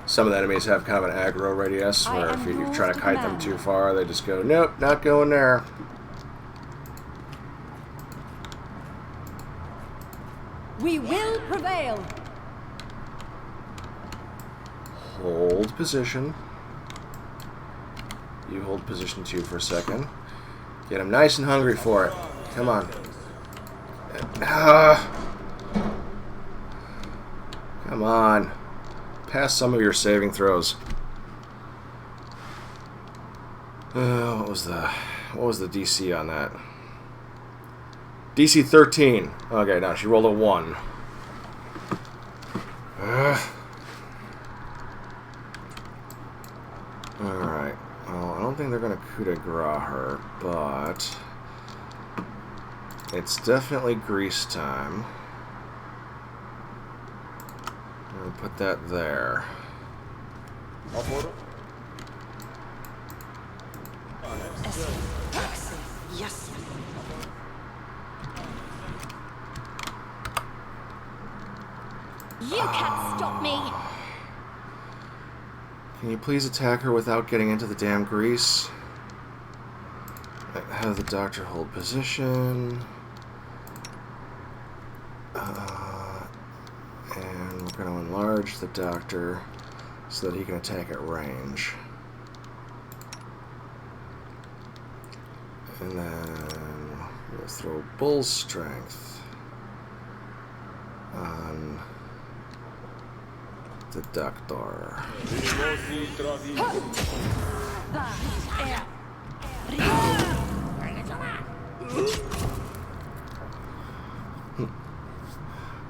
S1: Some of the enemies have kind of an aggro radius where if you try to kite them too far, they just go, nope, not going there.
S5: We will prevail.
S1: Hold position. You hold position 2 for a second. Get him nice and hungry for it. Come on. Come on. Pass some of your saving throws. What was the DC on that? DC 13. Okay, now she rolled a 1. Alright. Well, I don't think they're going to coup de grace her, but it's definitely grease time. I'm going to put that there.
S5: Yes.
S3: You can't stop me.
S1: Can you please attack her without getting into the damn grease? Have the doctor hold position. And we're going to enlarge the doctor so that he can attack at range. And then we'll throw Bull Strength on the doctor.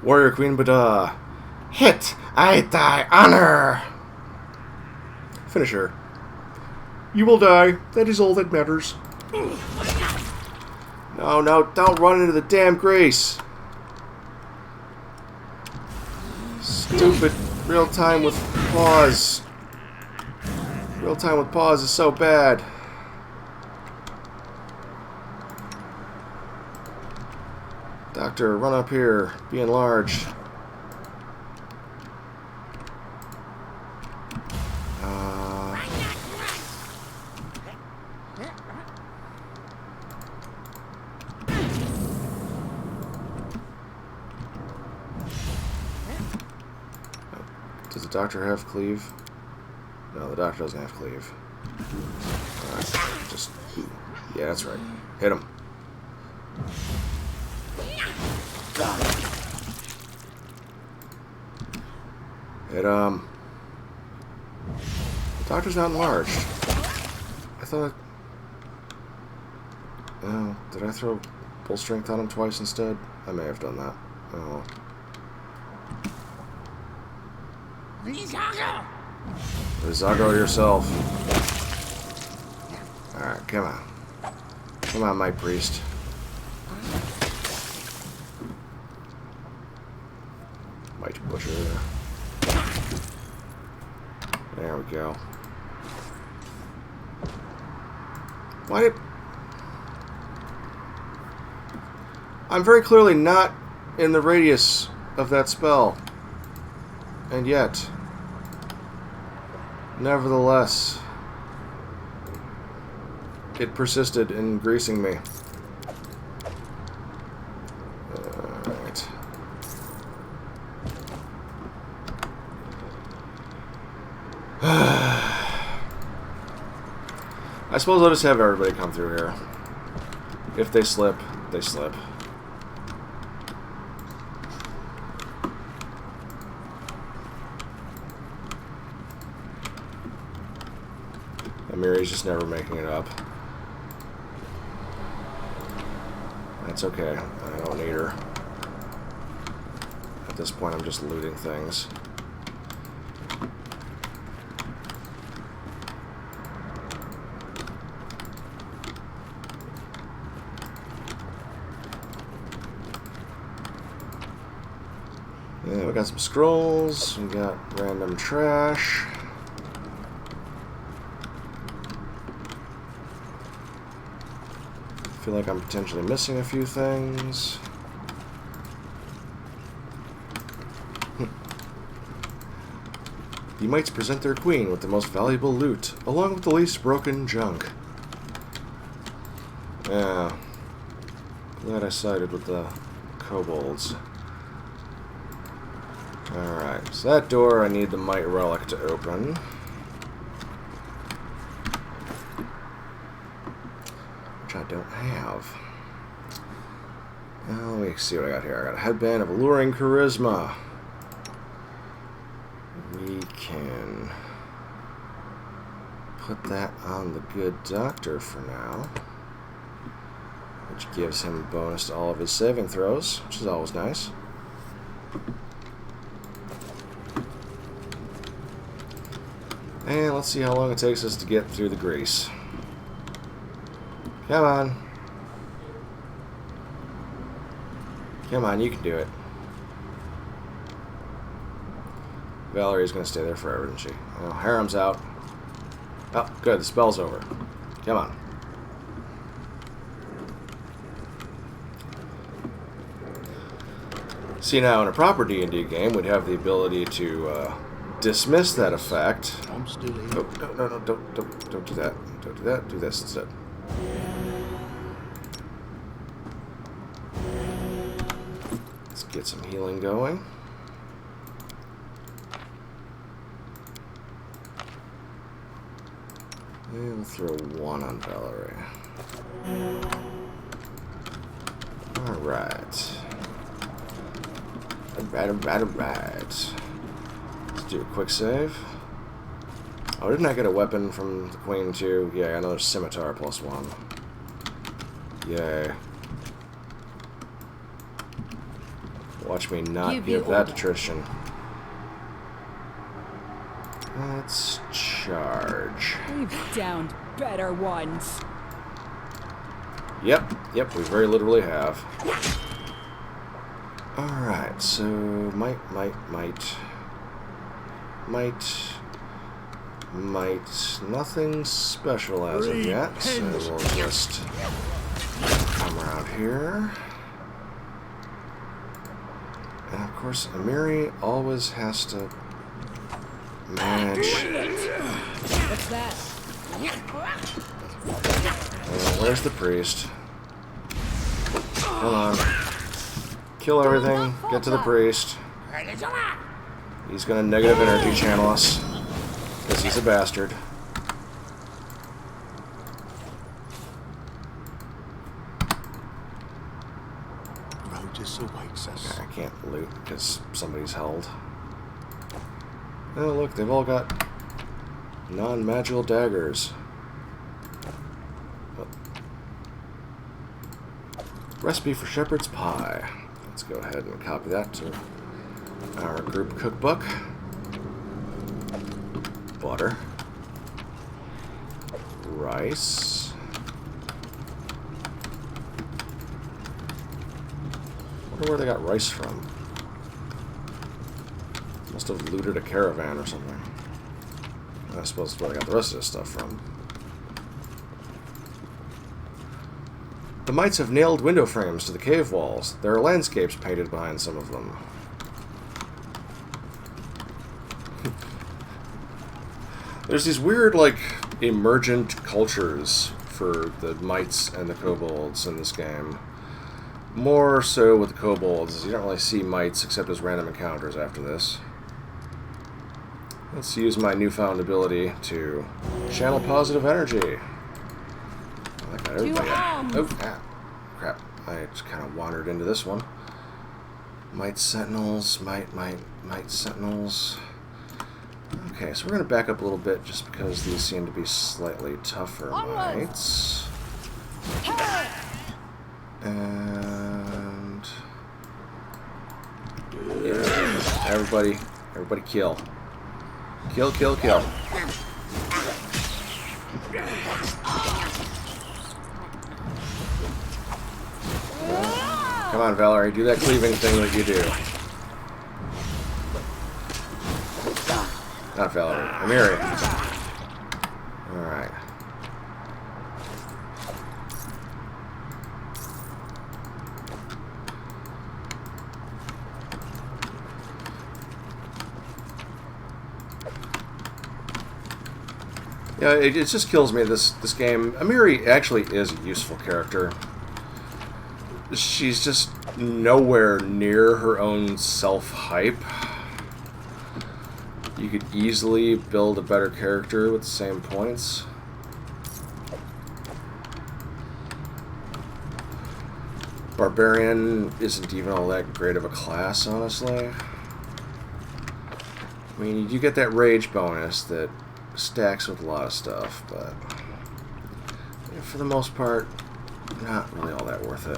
S1: Warrior Queen Bada. Hit! I die honor!
S6: Finish her. You will die. That is all that matters.
S1: No, no, don't run into the damn grease! Stupid real time with pause. Real time with pause is so bad. Doctor, run up here. Be enlarged. Does the doctor have cleave? No, the doctor doesn't have cleave. Alright, just... Yeah, that's right. Hit him. The doctor's not enlarged. I thought... Oh, did I throw full strength on him twice instead? I may have done that. Oh. Rizago yourself. Alright, come on. Come on, my priest. Mighty Butcher. There we go. Why did... I'm very clearly not in the radius of that spell. And yet... Nevertheless... It persisted in greasing me. Alright. I suppose I'll just have everybody come through here. If they slip, they slip. Amiri's just never making it up. That's okay. I don't need her. At this point, I'm just looting things. Yeah, we got some scrolls. We got random trash. I feel like I'm potentially missing a few things. The mites present their queen with the most valuable loot, along with the least broken junk. Yeah. Glad I sided with the kobolds. Alright, so that door I need the Might Relic to open. Which I don't have. Now, let me see what I got here. I got a headband of alluring charisma. We can put that on the good doctor for now. Which gives him a bonus to all of his saving throws, which is always nice. And let's see how long it takes us to get through the grease. Come on. Come on, you can do it. Valerie's going to stay there forever, isn't she? Oh, Harem's out. Oh, good, the spell's over. Come on. See, now in a proper D&D game, we'd have the ability to dismiss that effect.
S4: I'm still here.
S1: Oh, no, don't do that. Don't do that. Do this instead. Let's get some healing going. And we'll throw one on Valerie. Alright. Alright. Let's do a quick save. Oh, didn't I get a weapon from the Queen too? Yeah, another scimitar +1. Yay. Watch me not give that to Tristan. Let's charge.
S7: We've downed better ones.
S1: Yep, we very literally have. Alright, so might. Nothing special as of yet, so we'll just come around here. And of course, Amiri always has to manage.
S7: What's that?
S1: Where's the priest? Come on. Kill everything, get to the priest. He's gonna negative energy channel us. Because he's a bastard.
S4: Rotus awaits us.
S1: I can't loot because somebody's held. Oh, look, they've all got non-magical daggers. Oh. Recipe for shepherd's pie. Let's go ahead and copy that to our group cookbook. Butter. Rice. Wonder where they got rice from. Must have looted a caravan or something. I suppose that's where they got the rest of this stuff from. The mites have nailed window frames to the cave walls. There are landscapes painted behind some of them. There's these weird, like, emergent cultures for the mites and the kobolds in this game. More so with the kobolds. You don't really see mites except as random encounters after this. Let's use my newfound ability to channel positive energy. I got everybody. Oh, crap. I just kind of wandered into this one. Mite sentinels, mite sentinels. Okay, so we're going to back up a little bit just because these seem to be slightly tougher mites. And yeah, everybody kill. Kill. Come on, Valerie, do that cleaving thing that you do. Not Valerie, Amiri. Alright. Yeah, it just kills me, this game. Amiri actually is a useful character. She's just nowhere near her own self-hype. You could easily build a better character with the same points. Barbarian isn't even all that great of a class, honestly. I mean, you get that rage bonus that stacks with a lot of stuff, but for the most part, not really all that worth it.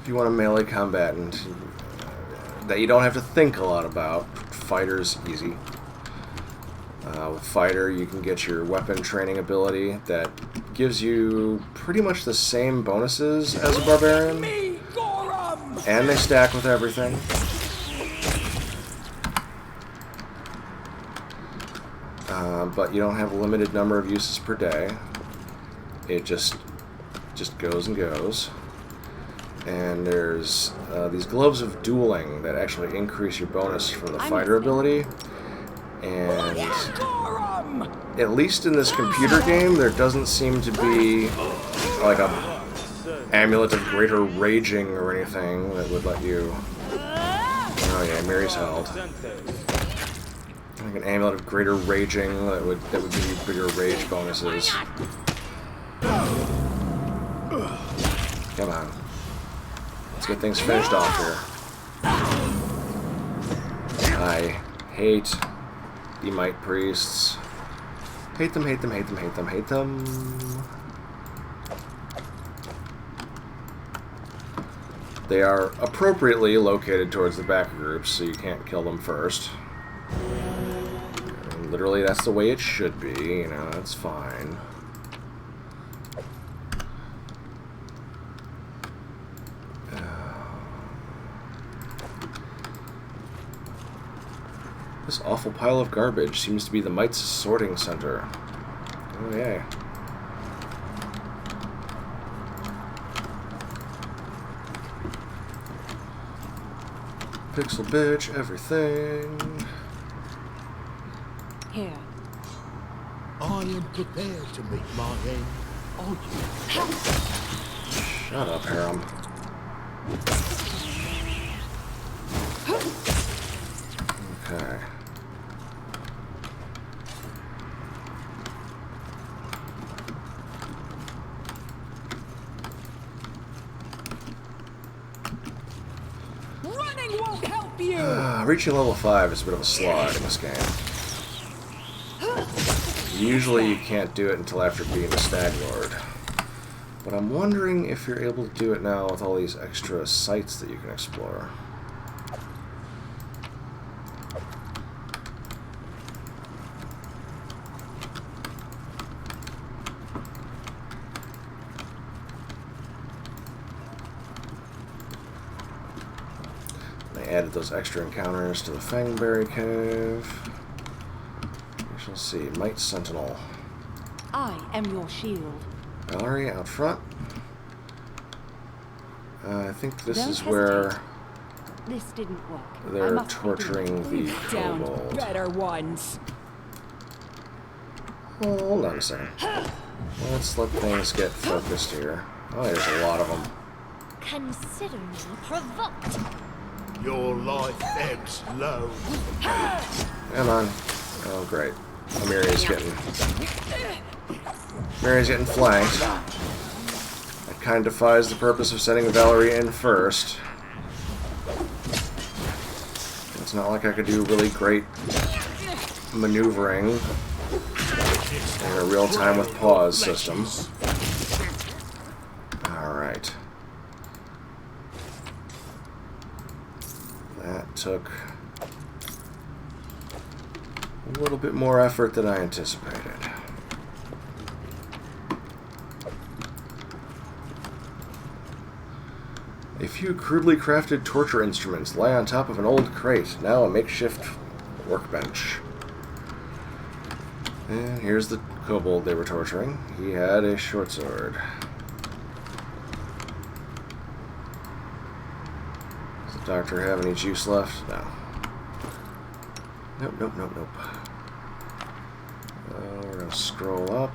S1: If you want a melee combatant that you don't have to think a lot about, Fighter's easy. With Fighter, you can get your weapon training ability that gives you pretty much the same bonuses as a Barbarian, and they stack with everything. But you don't have a limited number of uses per day. It just goes and goes. And there's these gloves of dueling that actually increase your bonus from the fighter ability. And at least in this computer game, there doesn't seem to be like a amulet of greater raging or anything that would let you. Oh yeah, Mary's held. Like an amulet of greater raging that would give you bigger rage bonuses. Come on. Let's get things finished off here. I hate the Mite Priests. Hate them. They are appropriately located towards the back groups, so you can't kill them first. And literally, that's the way it should be, you know, that's fine. This awful pile of garbage seems to be the Mites' sorting center. Oh, yeah. Pixel bitch, everything.
S5: Here.
S4: I am prepared to meet my end. Are you?
S1: Shut up, Harem. Okay.
S7: you!
S1: Reaching level 5 is a bit of a slog in this game. Usually you can't do it until after being a Stag Lord. But I'm wondering if you're able to do it now with all these extra sites that you can explore. They added those extra encounters to the Fangberry Cave. We shall see. Might Sentinel.
S5: I am your shield.
S1: Valerie out front. I think this
S5: Don't
S1: is
S5: hesitate.
S1: where
S5: This didn't work. I
S1: they're
S5: must redo it.
S1: torturing the
S7: Down
S1: kobold.
S7: better ones.
S1: Oh, hold on a second. Let's let things get focused here. Oh, there's a lot of them.
S3: Consider me provoked.
S4: Your life ebbs low.
S1: Come on. Oh, great. Amiri's getting flanked. That kind of defies the purpose of sending Valerie in first. It's not like I could do really great maneuvering in a real-time with pause system. Alright. That took a little bit more effort than I anticipated. A few crudely crafted torture instruments lie on top of an old crate, now a makeshift workbench. And here's the kobold they were torturing. He had a short sword. Does the doctor have any juice left? No. Nope, nope, nope, nope. We're going to scroll up.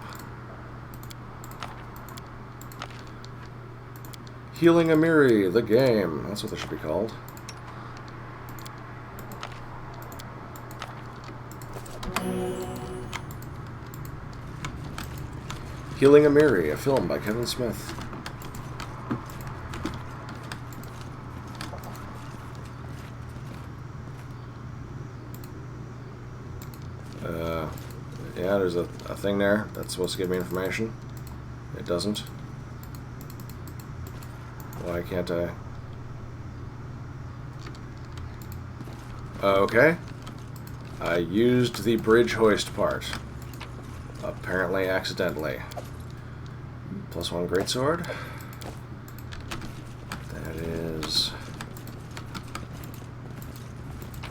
S1: Healing Amiri, the game. That's what this should be called. Healing Amiri, a film by Kevin Smith. Yeah, there's a thing there that's supposed to give me information. It doesn't. Why can't I? Okay. I used the bridge hoist part. Apparently accidentally. +1 greatsword. That is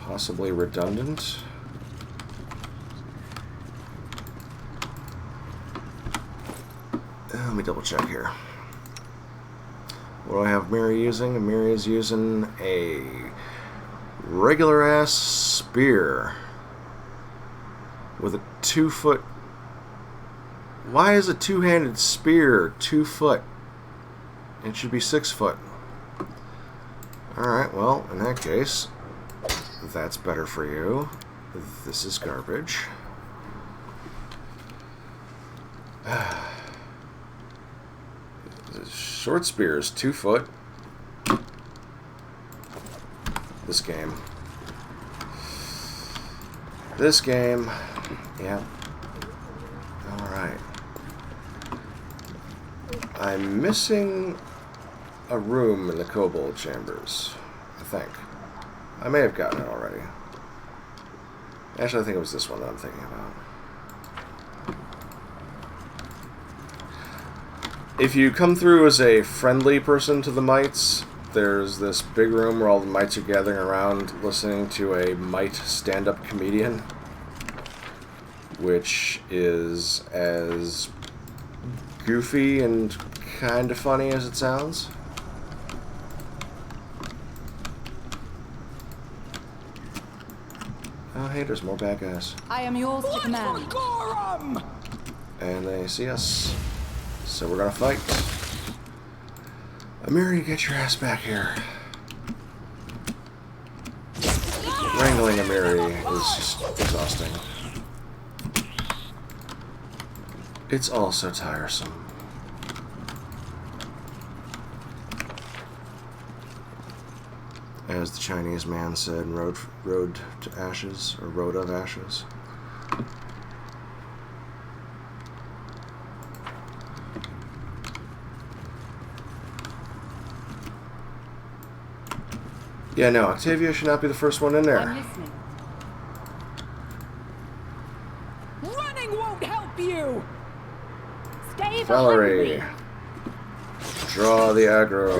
S1: possibly redundant. Let me double check here. What do I have Miri using? Miri is using a regular ass spear with a 2-foot. Why is a two-handed spear 2 foot? It should be 6 foot. Alright, well, in that case, that's better for you. This is garbage. Short spear is 2 foot. This game. Yeah. Alright. I'm missing a room in the kobold chambers, I think. I may have gotten it already. Actually, I think it was this one that I'm thinking about. If you come through as a friendly person to the mites, there's this big room where all the mites are gathering around listening to a mite stand-up comedian, which is as goofy and kind of funny as it sounds. Oh, hey, there's more bad guys.
S5: I am yours to command.
S1: And they see us. So we're gonna fight. Amiri, get your ass back here. Wrangling Amiri is just exhausting. It's all so tiresome. As the Chinese man said, road to ashes, or road of ashes. Yeah, no, Octavia should not be the first one in there.
S5: I'm listening.
S7: Running won't help you!
S3: Stay
S1: Valerie,
S3: behind me.
S1: draw the aggro.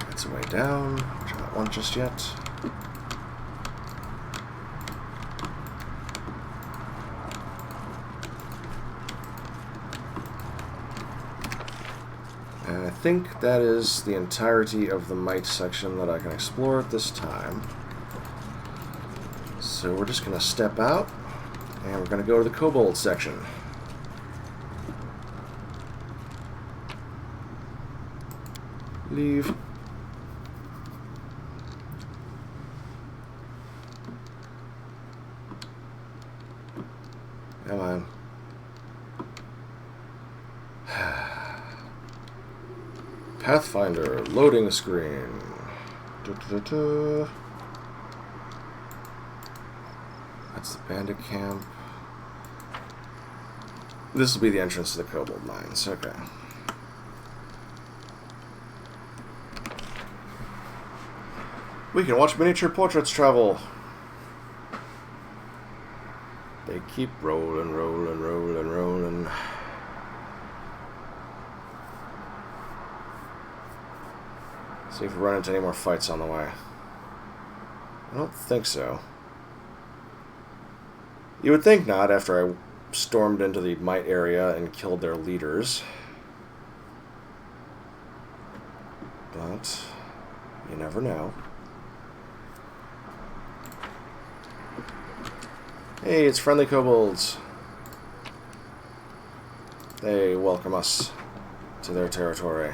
S1: It's a way down, which I don't want just yet. And I think that is the entirety of the might section that I can explore at this time. So we're just going to step out, and we're going to go to the kobold section. Leave. Come on. Pathfinder, loading screen. That's the bandit camp. This will be the entrance to the kobold mines. Okay. We can watch miniature portraits travel. They keep rolling, rolling, rolling, rolling. See if we run into any more fights on the way. I don't think so. You would think not after I stormed into the might area and killed their leaders. But you never know. Hey, it's friendly kobolds. They welcome us to their territory.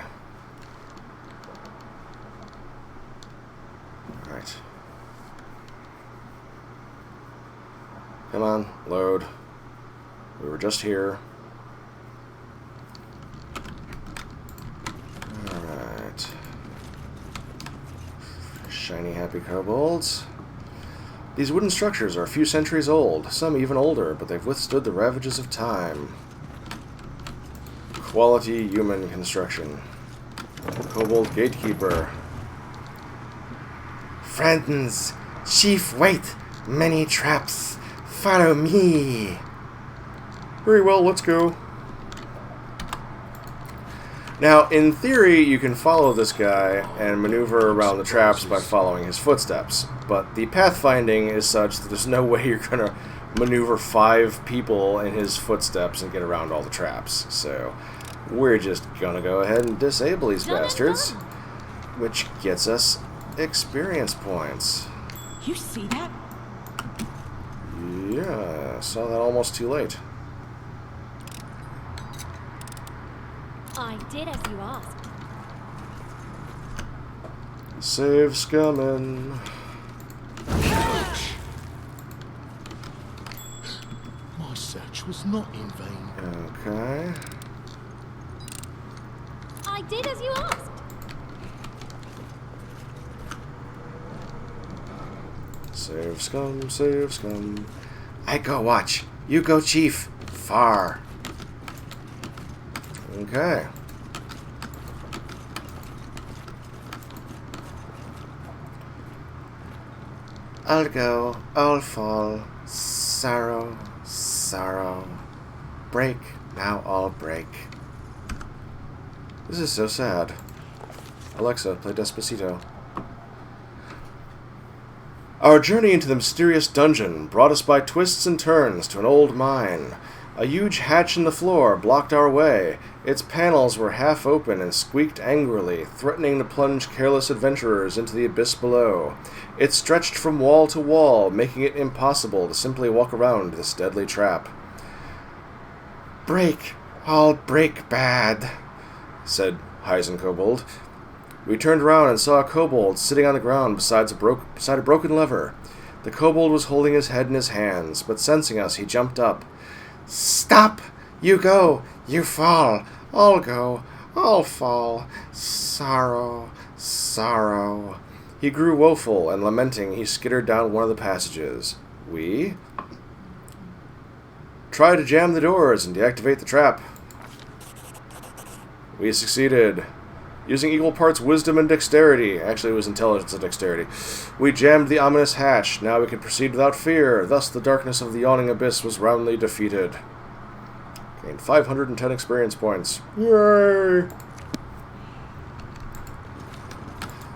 S1: Alright. Come on, load. We were just here. Alright. Shiny, happy kobolds. These wooden structures are a few centuries old, some even older, but they've withstood the ravages of time. Quality human construction. Kobold gatekeeper. Friends, chief, wait! Many traps. Follow me.
S6: Very well, let's go.
S1: Now, in theory, you can follow this guy and maneuver around the traps by following his footsteps, but the pathfinding is such that there's no way you're going to maneuver 5 people in his footsteps and get around all the traps. So, we're just going to go ahead and disable these bastards, which gets us experience points.
S7: You see that?
S1: Yeah, I saw that almost too late.
S3: I did as you asked.
S1: Save scumming.
S4: My search was not in vain.
S1: Okay.
S3: I did as you asked.
S1: Save scum, save scum. I go watch. You go chief. Far. Okay. I'll go, I'll fall. Sorrow, sorrow. Break, now I'll break. This is so sad. Alexa, play Despacito. Our journey into the mysterious dungeon brought us by twists and turns to an old mine. A huge hatch in the floor blocked our way. Its panels were half open and squeaked angrily, threatening to plunge careless adventurers into the abyss below. It stretched from wall to wall, making it impossible to simply walk around this deadly trap. Break, all break bad, said Heisen Kobold. We turned around and saw a kobold sitting on the ground beside a broken lever. The kobold was holding his head in his hands, but sensing us, he jumped up. Stop! You go! You fall, I'll go, I'll fall. Sorrow, sorrow. He grew woeful, and lamenting, he skittered down one of the passages. We try to jam the doors and deactivate the trap. We succeeded. Using equal parts wisdom and dexterity. Actually, it was intelligence and dexterity. We jammed the ominous hatch. Now we could proceed without fear. Thus, the darkness of the yawning abyss was roundly defeated. Gained 510 experience points. Yay!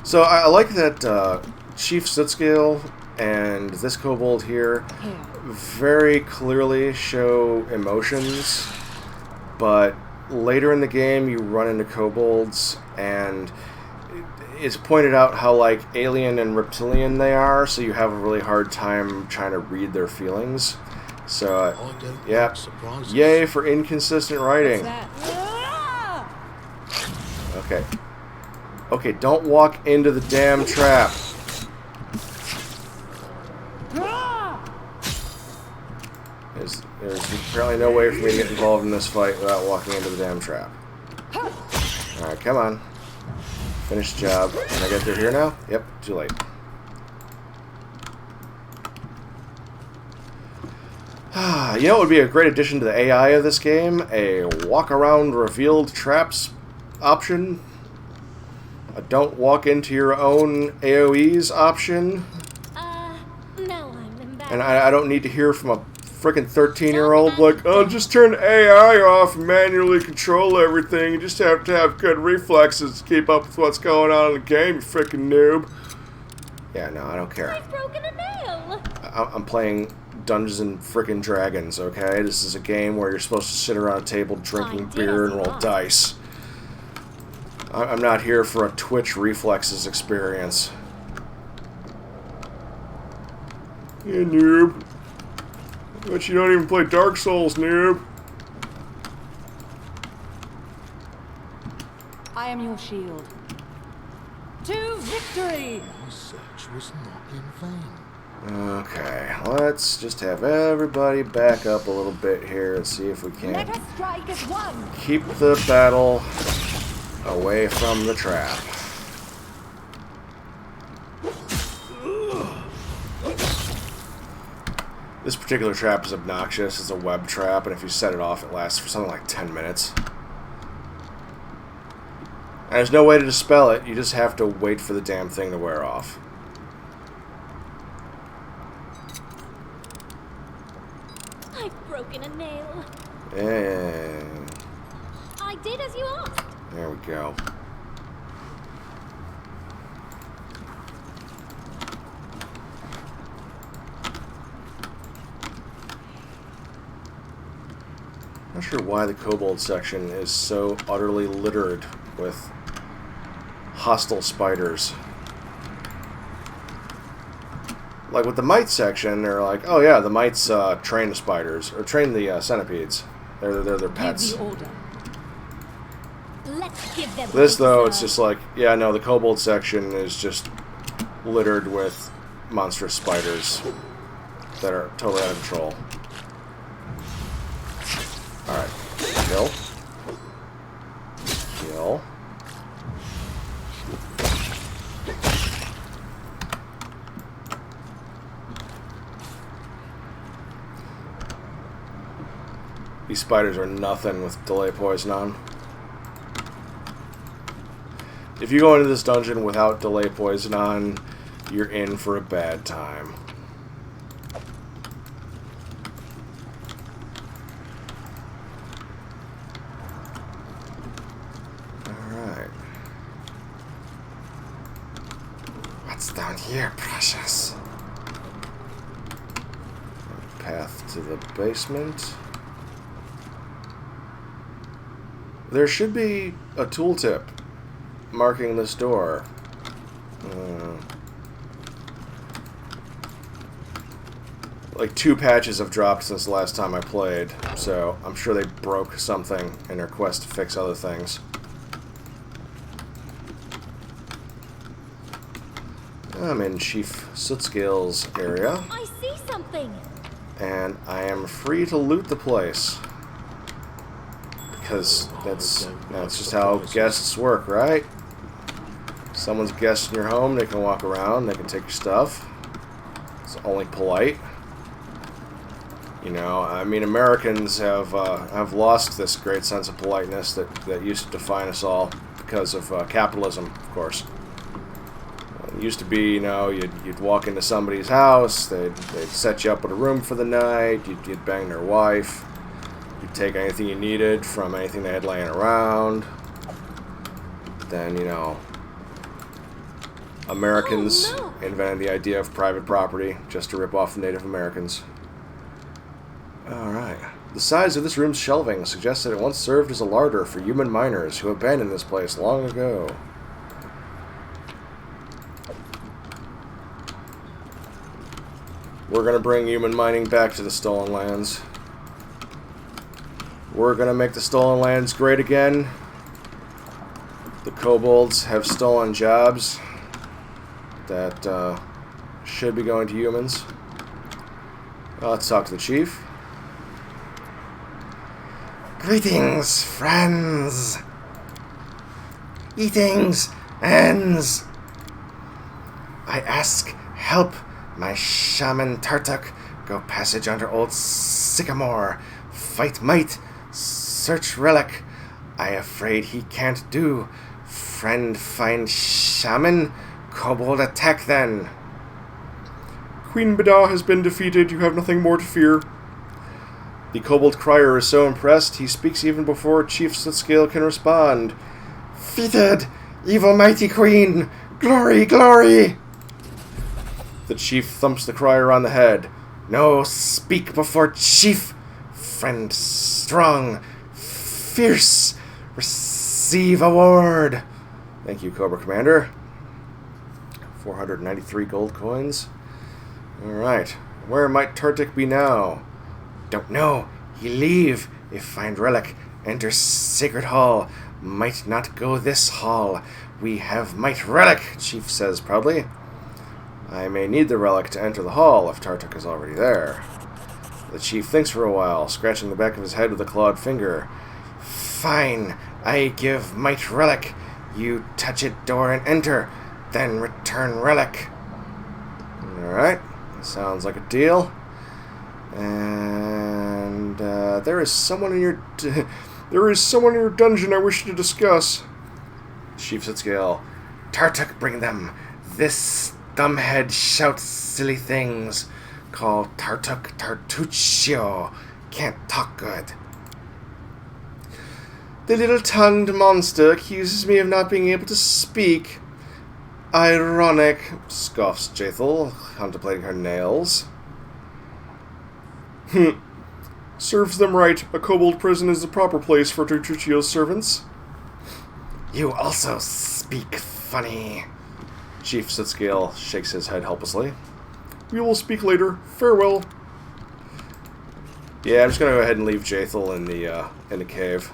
S1: So, I like that Chief Sitscale and this kobold here very clearly show emotions, but later in the game you run into kobolds and it's pointed out how like alien and reptilian they are, so you have a really hard time trying to read their feelings. So yeah, yay for inconsistent writing. Okay, don't walk into the damn trap. There's apparently no way for me to get involved in this fight without walking into the damn trap. Alright, come on. Finish the job. Can I get through here now? Yep, too late. You know what would be a great addition to the AI of this game? A walk-around revealed traps option. A don't walk into your own AoEs option.
S3: No, I'm embarrassed.
S1: And I don't need to hear from a freaking 13-year-old like, oh, just turn the AI off and manually control everything. You just have to have good reflexes to keep up with what's going on in the game, you freaking noob. Yeah, no, I don't care.
S3: I've broken a nail.
S1: I'm playing Dungeons and frickin' Dragons, okay? This is a game where you're supposed to sit around a table drinking beer and roll dice. I'm not here for a Twitch reflexes experience. Yeah, noob. But you don't even play Dark Souls, noob.
S5: I am your shield. To victory!
S4: Your search was not in vain.
S1: Okay, let's just have everybody back up a little bit here and see if we
S7: Let
S1: can
S7: us strike as one.
S1: keep the battle away from the trap. This particular trap is obnoxious. It's a web trap, and if you set it off, it lasts for something like 10 minutes. And there's no way to dispel it. You just have to wait for the damn thing to wear off.
S3: I've broken a nail.
S1: And
S3: I did as you asked.
S1: there we go. Not sure why the kobold section is so utterly littered with hostile spiders. Like with the mite section, they're like, oh yeah, the mites train the spiders, or train the centipedes. They're their pets.
S5: Give the order.
S3: Let's give them
S1: This
S3: what they
S1: though, it's
S3: deserve.
S1: just like, yeah, no, the kobold section is just littered with monstrous spiders that are totally out of control. Alright, kill. Kill. These spiders are nothing with delay poison on. If you go into this dungeon without delay poison on, you're in for a bad time. Alright. What's down here, precious? Path to the basement. There should be a tooltip marking this door. Like 2 patches have dropped since the last time I played, so I'm sure they broke something in their quest to fix other things. I'm in Chief Sitscale's area,
S3: I see something.
S1: and I am free to loot the place. because that's just how guests work, right? Someone's a guest in your home, they can walk around, they can take your stuff. It's only polite. You know, I mean, Americans have lost this great sense of politeness that used to define us all because of capitalism, of course. It used to be, you know, you'd walk into somebody's house, they'd set you up with a room for the night, you'd bang their wife, you'd take anything you needed from anything they had laying around. Then, you know, Americans invented the idea of private property just to rip off the Native Americans. Alright. The size of this room's shelving suggests that it once served as a larder for human miners who abandoned this place long ago. We're going to bring human mining back to the Stolen Lands. We're going to make the Stolen Lands great again. The kobolds have stolen jobs that should be going to humans. Let's talk to the chief. Greetings, friends. Eatings ends. I ask help. My shaman Tartuc go passage under Old Sycamore. Fight might, search relic. I afraid he can't do. Friend find shaman. Kobold attack then.
S6: Queen Bada has been defeated. You have nothing more to fear.
S1: The kobold crier is so impressed, he speaks even before Chief Slutscale can respond. Defeated! Evil mighty queen! Glory, glory! The chief thumps the crier on the head. No, speak before chief! Friend strong, fierce, receive award! Thank you, Cobra Commander. 493 gold coins. Alright, where might Tartuc be now? Don't know. He leave. If find relic, enter sacred hall. Might not go this hall. We have might relic, Chief says proudly. I may need the relic to enter the hall if Tartuc is already there. The chief thinks for a while, scratching the back of his head with a clawed finger. Fine. I give might relic. You touch it door and enter. Then return relic. Alright. Sounds like a deal. And there is someone in your
S6: dungeon I wish to discuss.
S1: Chief Slutscale. Tartuc, bring them. This dumbhead shouts silly things. Call Tartuc Tartuccio. Can't talk good. The little-tongued monster accuses me of not being able to speak. Ironic, scoffs Jaethel, contemplating her nails.
S6: Serves them right. A kobold prison is the proper place for Tartuccio's servants.
S1: You also speak funny. Chief Slutscale shakes his head helplessly.
S6: We will speak later. Farewell.
S1: Yeah, I'm just gonna go ahead and leave Jaethel in the cave.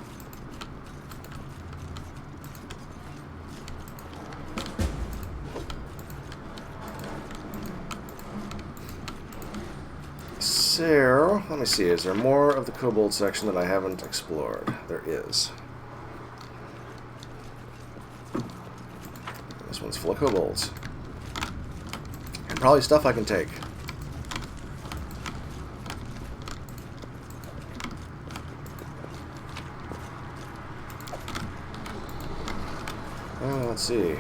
S1: So, let me see, is there more of the kobold section that I haven't explored? There is. This one's full of kobolds. And probably stuff I can take. Let's see.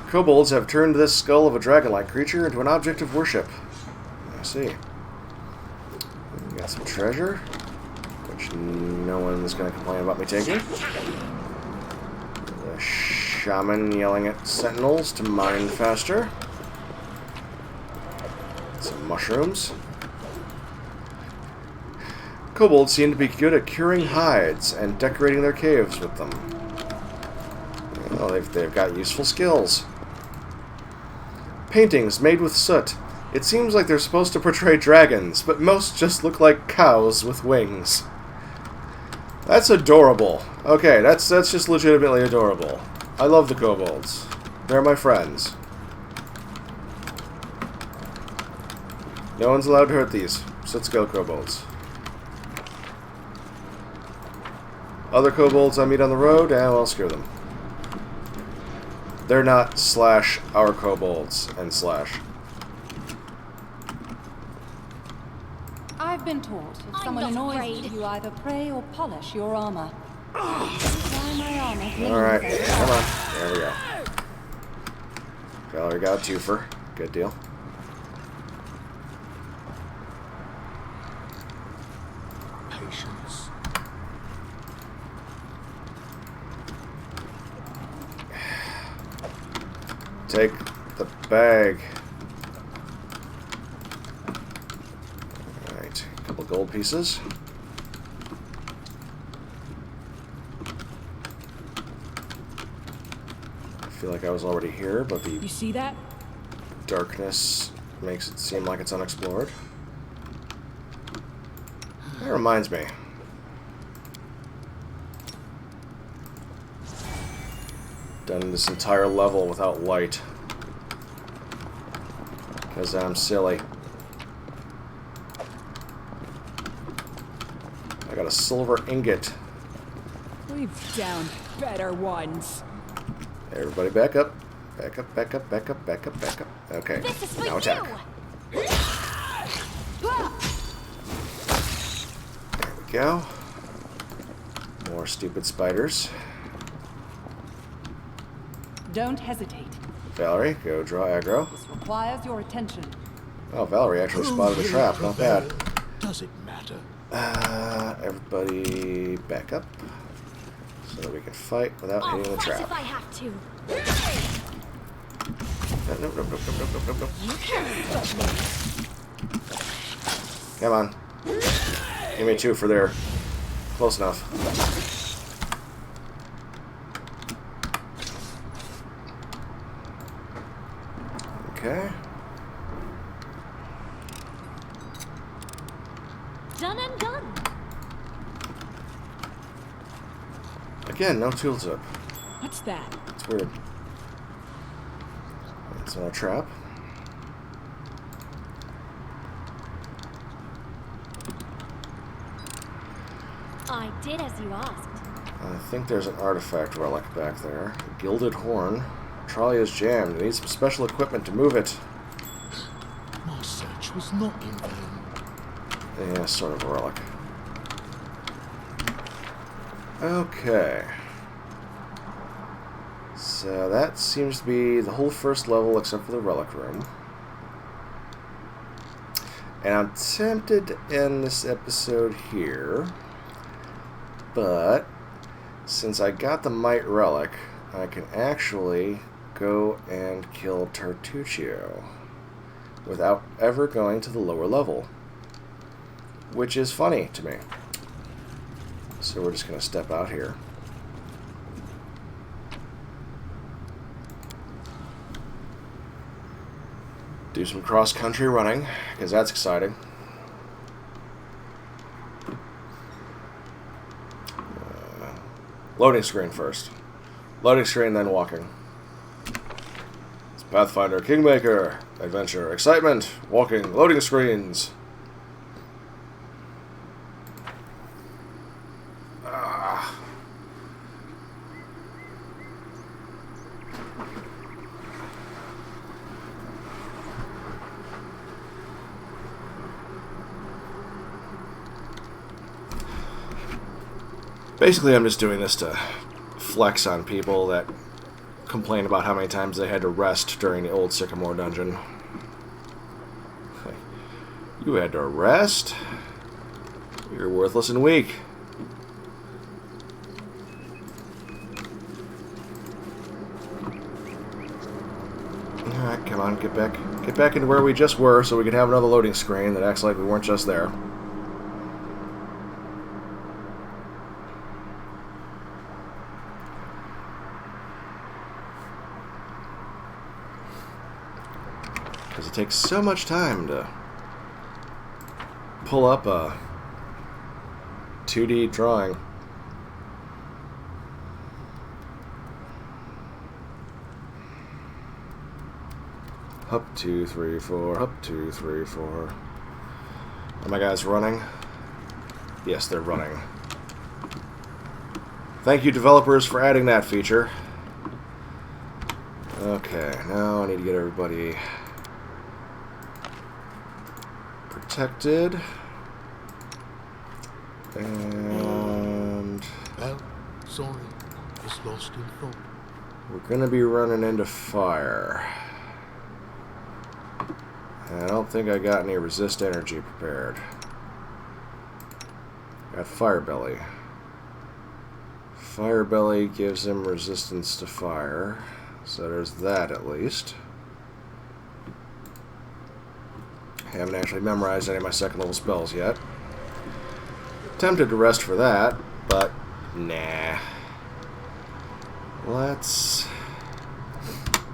S1: Kobolds have turned this skull of a dragon-like creature into an object of worship. I see. Got some treasure, which no one's going to complain about me taking. The shaman yelling at sentinels to mine faster. Some mushrooms. Kobolds seem to be good at curing hides and decorating their caves with them. Well, they've got useful skills. Paintings made with soot. It seems like they're supposed to portray dragons, but most just look like cows with wings. That's adorable. Okay, that's just legitimately adorable. I love the kobolds. They're my friends. No one's allowed to hurt these. So let's go, kobolds. Other kobolds I meet on the road, well, screw them. They're not slash our kobolds and slash.
S5: I've been taught if
S3: I'm
S5: someone
S3: not
S5: annoys
S3: afraid.
S5: you, you either pray or polish your armor. Why my armor gleams
S1: Alright,
S5: every
S1: come on. There we go. Valerie got a twofer. Good deal.
S4: Patience.
S1: Take the bag. Alright, a couple gold pieces. I feel like I was already here, but the
S7: You see that?
S1: darkness makes it seem like it's unexplored. That reminds me. Done this entire level without light. Because I'm silly. I got a silver ingot.
S7: We've downed better ones.
S1: Everybody back up. Back up, back up, back up, back up, back up. Okay,
S3: This is for
S1: now
S3: you!
S1: attack. There we go. More stupid spiders.
S5: Don't hesitate.
S1: Valerie, go draw aggro.
S5: This requires your attention.
S1: Oh, Valerie actually spotted a trap. Not bad.
S4: Does it matter?
S1: Everybody back up so that we can fight without
S3: I'll
S1: hitting the
S3: fight
S1: trap.
S3: if I have to.
S1: Nope, nope, nope, nope, nope, nope, nope, nope.
S3: You can't stop me.
S1: Come on. Give me two for there. Close enough. Okay.
S3: Done and done.
S1: Again, no tooltip.
S7: What's that?
S1: It's weird. It's not a trap.
S3: I did as you asked.
S1: I think there's an artifact relic back there. A gilded horn. Trolley is jammed. It needs some special equipment to move it.
S4: My search was not in vain.
S1: Yeah, sort of a relic. Okay. So that seems to be the whole first level except for the relic room. And I'm tempted to end this episode here. But since I got the Might Relic, I can actually go and kill Tartuccio without ever going to the lower level. Which is funny to me. So we're just going to step out here. Do some cross-country running, because that's exciting. Loading screen first. Loading screen, then walking. It's Pathfinder, Kingmaker, adventure, excitement, walking, loading screens. Basically, I'm just doing this to flex on people that complain about how many times they had to rest during the Old Sycamore dungeon. You had to rest? You're worthless and weak. Alright, come on, get back into where we just were so we can have another loading screen that acts like we weren't just there. Because it takes so much time to pull up a 2D drawing. Up 2, 3, 4, up 2, 3, 4. Are my guys running? Yes, they're running. Thank you, developers, for adding that feature. Okay, now I need to get everybody protected. And
S4: Oh, sorry. Was lost in thought.
S1: we're going to be running into fire. And I don't think I got any resist energy prepared. Got fire belly. Fire belly gives him resistance to fire. So there's that at least. I haven't actually memorized any of my second level spells yet. Tempted to rest for that, but nah. Let's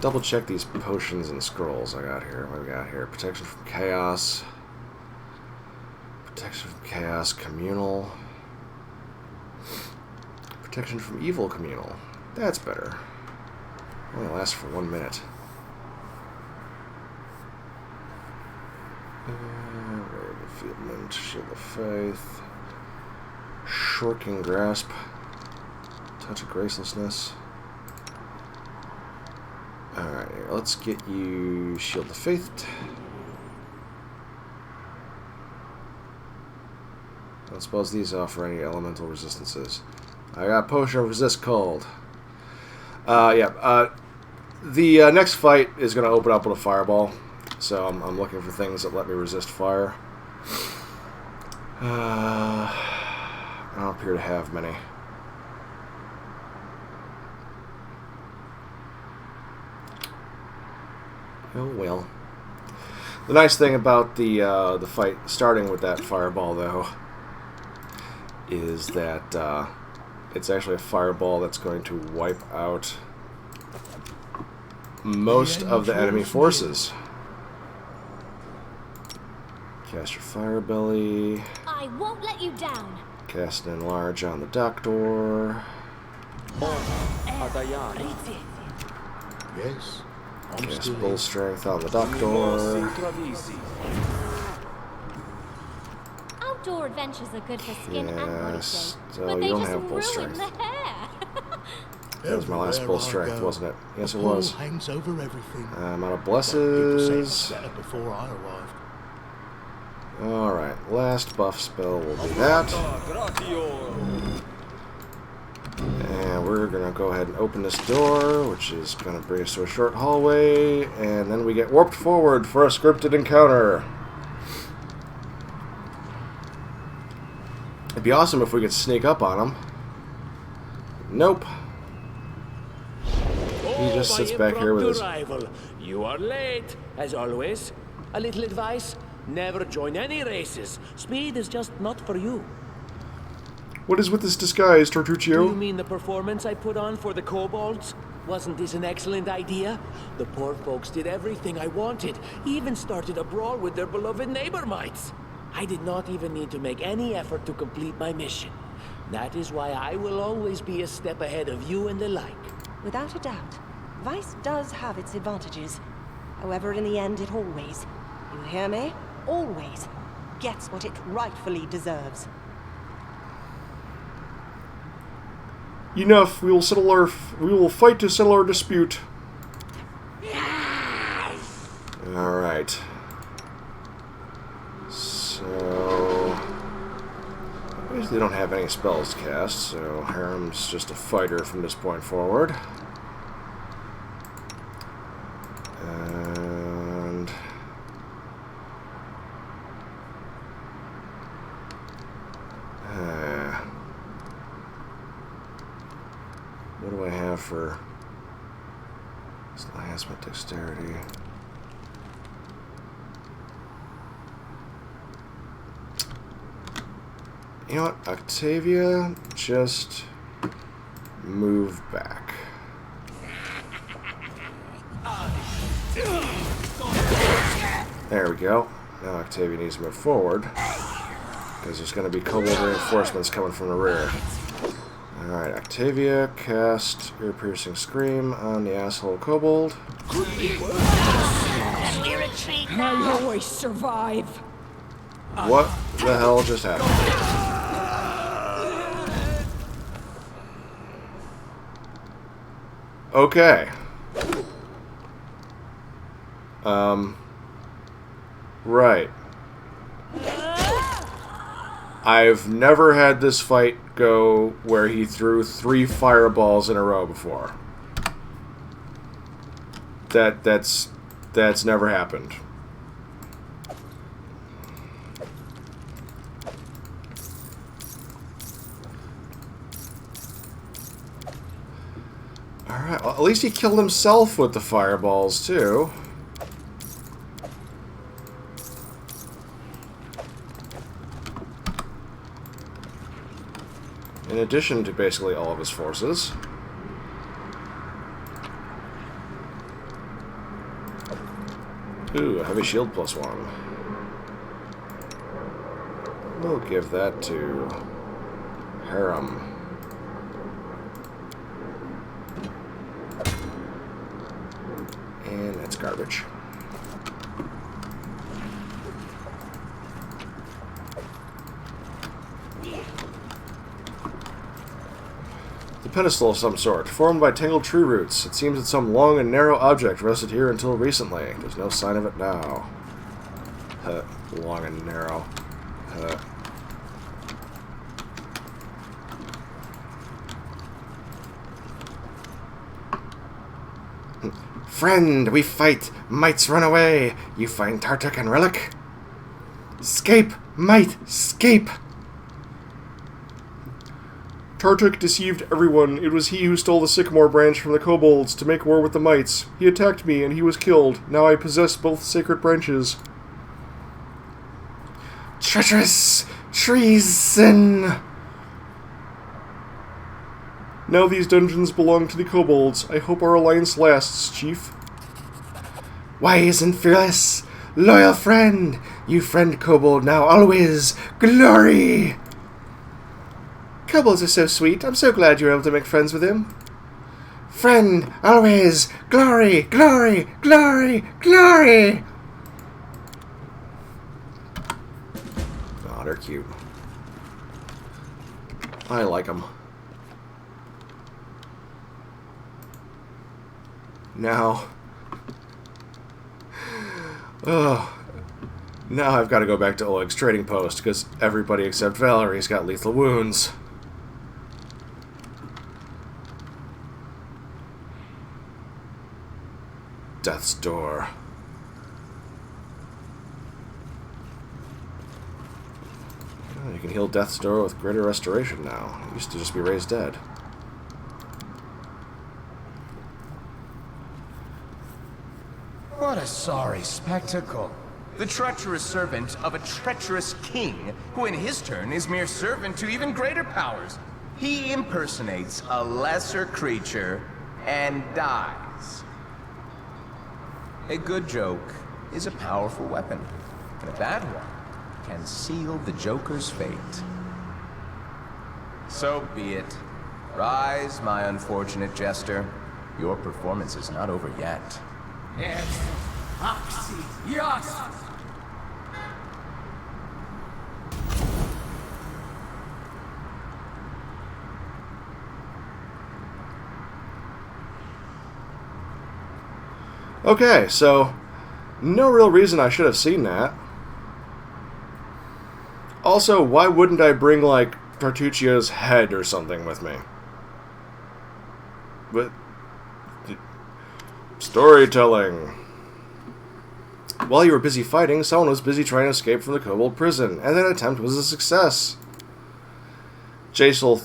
S1: double check these potions and scrolls I got here. What do we got here? Protection from chaos. Protection from chaos, communal. Protection from evil, communal. That's better. Only lasts for 1 minute. Road of Fieldment, Shield of Faith. Shorking Grasp. Touch of Gracelessness. Alright, let's get you Shield of Faith. I don't suppose these offer any elemental resistances. I got Potion of Resist Cold. The next fight is going to open up with a fireball. So I'm looking for things that let me resist fire. I don't appear to have many. Oh well. The nice thing about the fight starting with that fireball, though, is that it's actually a fireball that's going to wipe out most of the enemy forces. Cast your fire belly.
S3: I won't let you down.
S1: Cast an enlarge on the dock door.
S4: Yes.
S1: Cast bull strength on the dock door.
S3: Outdoor adventures are good for skin and body
S1: Yes.
S3: shape,
S1: Oh,
S3: but
S1: you
S3: they
S1: don't
S3: just
S1: have bull
S3: ruin
S1: strength.
S3: the hair.
S1: That was my last bull strength, wasn't it? Yes, it was.
S4: Hangs over everything.
S1: I'm out of
S4: People say it was
S1: blesses.
S4: better before I arrived.
S1: Alright, last buff spell will be that. And we're going to go ahead and open this door, which is going to bring us to a short hallway, and then we get warped forward for a scripted encounter. It'd be awesome if we could sneak up on him. Nope. He just sits back here with his...
S8: Rival. You are late, as always. A little advice: never join any races. Speed is just not for you.
S6: What is with this disguise,
S8: Do you
S6: Tartuccio?
S8: mean the performance I put on for the kobolds? Wasn't this an excellent idea? The poor folks did everything I wanted, even started a brawl with their beloved neighbor mites. I did not even need to make any effort to complete my mission. That is why I will always be a step ahead of you and the like.
S5: Without a doubt, Vice does have its advantages. However, in the end, it always, you hear me? Always gets what it rightfully deserves.
S6: Enough. We will fight to settle our dispute.
S1: Alright. So... I usually don't have any spells cast, so Harem's just a fighter from this point forward. And... what do I have for enhancement dexterity? You know what, Octavia, just move back. There we go. Now Octavia needs to move forward, because there's going to be kobold reinforcements coming from the rear. Alright, Octavia, cast ear-piercing scream on the asshole kobold.
S7: I always survive.
S1: What the hell just happened? Okay. Right. I've never had this fight go where he threw 3 fireballs in a row before. That's never happened. Alright, well, at least he killed himself with the fireballs, too. In addition to basically all of his forces. Ooh, a heavy shield +1. We'll give that to Harem. And that's garbage. The pedestal of some sort, formed by tangled tree roots. It seems that some long and narrow object rested here until recently. There's no sign of it now. Long and narrow. Friend, we fight. Mights run away. You find Tartuc and Relic? Escape! Might! Escape!
S6: Tartuc deceived everyone. It was he who stole the Sycamore branch from the kobolds to make war with the mites. He attacked me, and he was killed. Now I possess both sacred branches.
S1: Treacherous! Treason!
S6: Now these dungeons belong to the kobolds. I hope our alliance lasts, Chief.
S1: Wise and fearless, loyal friend! You friend kobold now always! Glory! Kobolds are so sweet. I'm so glad you were able to make friends with him. Friend, always! Glory! Glory! Glory! Glory! Oh, they're cute. I like them. Now... Oh... Now I've got to go back to Oleg's trading post, because everybody except Valerie's got lethal wounds. Death's Door. Oh, you can heal Death's Door with greater restoration now. It used to just be raised dead.
S9: What a sorry spectacle. The treacherous servant of a treacherous king, who in his turn is mere servant to even greater powers. He impersonates a lesser creature and dies. A good joke is a powerful weapon, and a bad one can seal the Joker's fate. So be it. Rise, my unfortunate jester. Your performance is not over yet.
S7: Yes. Oxy. Yes.
S1: Okay, so no real reason I should have seen that. Also, why wouldn't I bring, like, Tartuccio's head or something with me? But... Storytelling. While you were busy fighting, someone was busy trying to escape from the kobold prison, and that attempt was a success. Jaethal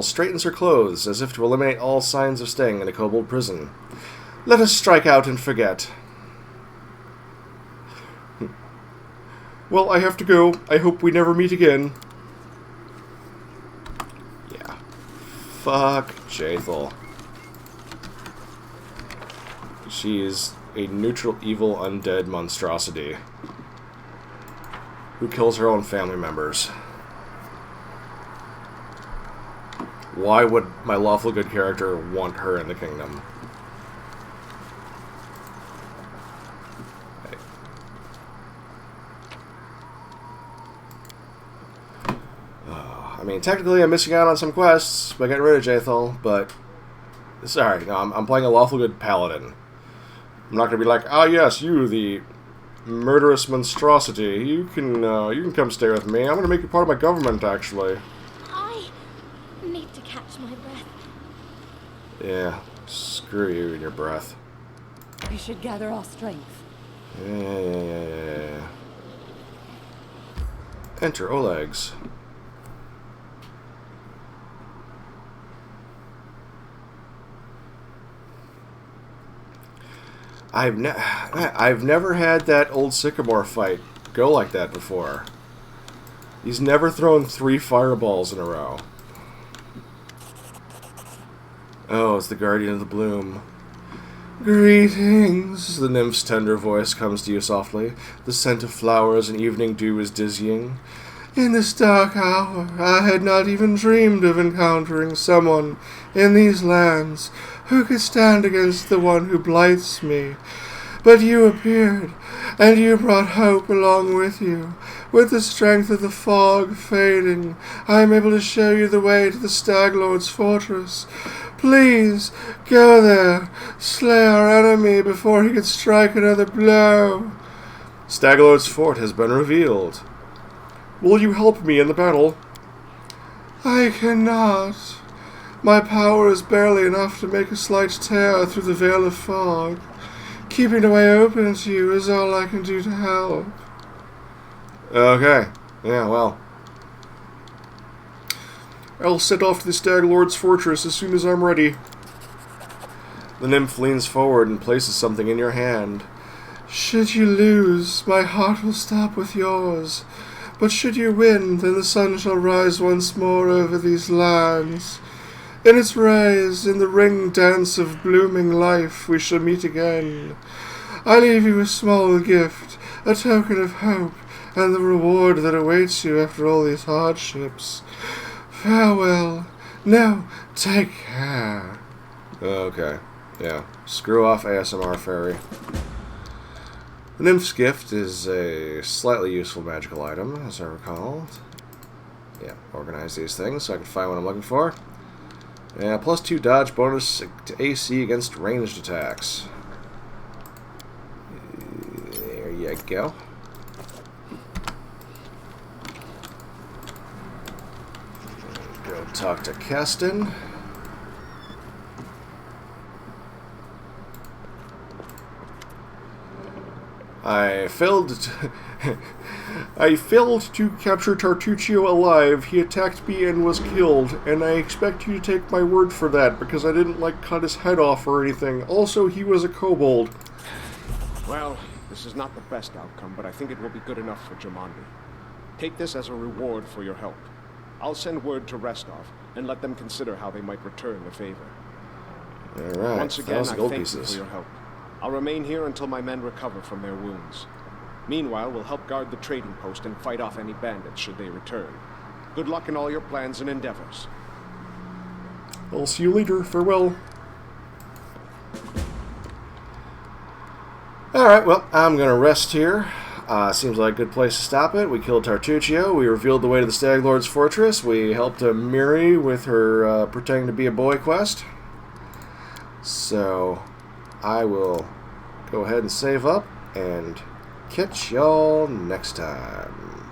S1: straightens her clothes, as if to eliminate all signs of staying in a kobold prison. Let us strike out and forget.
S6: Well, I have to go. I hope we never meet again.
S1: Yeah. Fuck Jaethal. She is a neutral, evil, undead monstrosity who kills her own family members. Why would my lawful good character want her in the kingdom? I mean, technically I'm missing out on some quests by getting rid of Jaethal, but Sorry, no, I'm playing a lawful good paladin. I'm not gonna be like, ah, yes, you, the murderous monstrosity. You can come stay with me. I'm gonna make you part of my government, actually.
S3: I need to catch my breath.
S1: Yeah, screw you and your breath.
S5: We should gather our strength.
S1: Yeah. Enter Oleg's. I've never had that Old Sycamore fight go like that before. He's never thrown 3 fireballs in a row. Oh, it's the Guardian of the Bloom. Greetings, the nymph's tender voice comes to you softly. The scent of flowers and evening dew is dizzying. In this dark hour, I had not even dreamed of encountering someone in these lands who could stand against the one who blights me. But you appeared, and you brought hope along with you. With the strength of the fog fading, I am able to show you the way to the Stag Lord's fortress. Please, go there, slay our enemy before he can strike another blow. Stag Lord's fort has been revealed.
S6: Will you help me in the battle?
S1: I cannot. My power is barely enough to make a slight tear through the veil of fog. Keeping the way open to you is all I can do to help. Okay. Yeah, well.
S6: I'll set off to the Stag Lord's fortress as soon as I'm ready.
S1: The nymph leans forward and places something in your hand. Should you lose, my heart will stop with yours. But should you win, then the sun shall rise once more over these lands. In its rays, in the ring dance of blooming life, we shall meet again. I leave you a small gift, a token of hope, and the reward that awaits you after all these hardships. Farewell. No, take care. Okay, yeah. Screw off, ASMR Fairy. The Nymph's Gift is a slightly useful magical item, as I recall. Yeah, organize these things so I can find what I'm looking for. Yeah, +2 dodge bonus to AC against ranged attacks. There you go. Go talk to Keston. I failed to capture Tartuccio alive. He attacked me and was killed, and I expect you to take my word for that, because I didn't, cut his head off or anything. Also, he was a kobold.
S10: Well, this is not the best outcome, but I think it will be good enough for Jumanji. Take this as a reward for your help. I'll send word to Restov, and let them consider how they might return the favor.
S1: Alright,
S10: Once again, I thank
S1: pieces.
S10: you for your help. I'll remain here until my men recover from their wounds. Meanwhile, we'll help guard the trading post and fight off any bandits should they return. Good luck in all your plans and endeavors.
S6: I'll see you later. Farewell.
S1: Alright, well, I'm going to rest here. Seems like a good place to stop it. We killed Tartuccio. We revealed the way to the Stag Lord's fortress. We helped Miri with her pretending to be a boy quest. So I will go ahead and save up and catch y'all next time.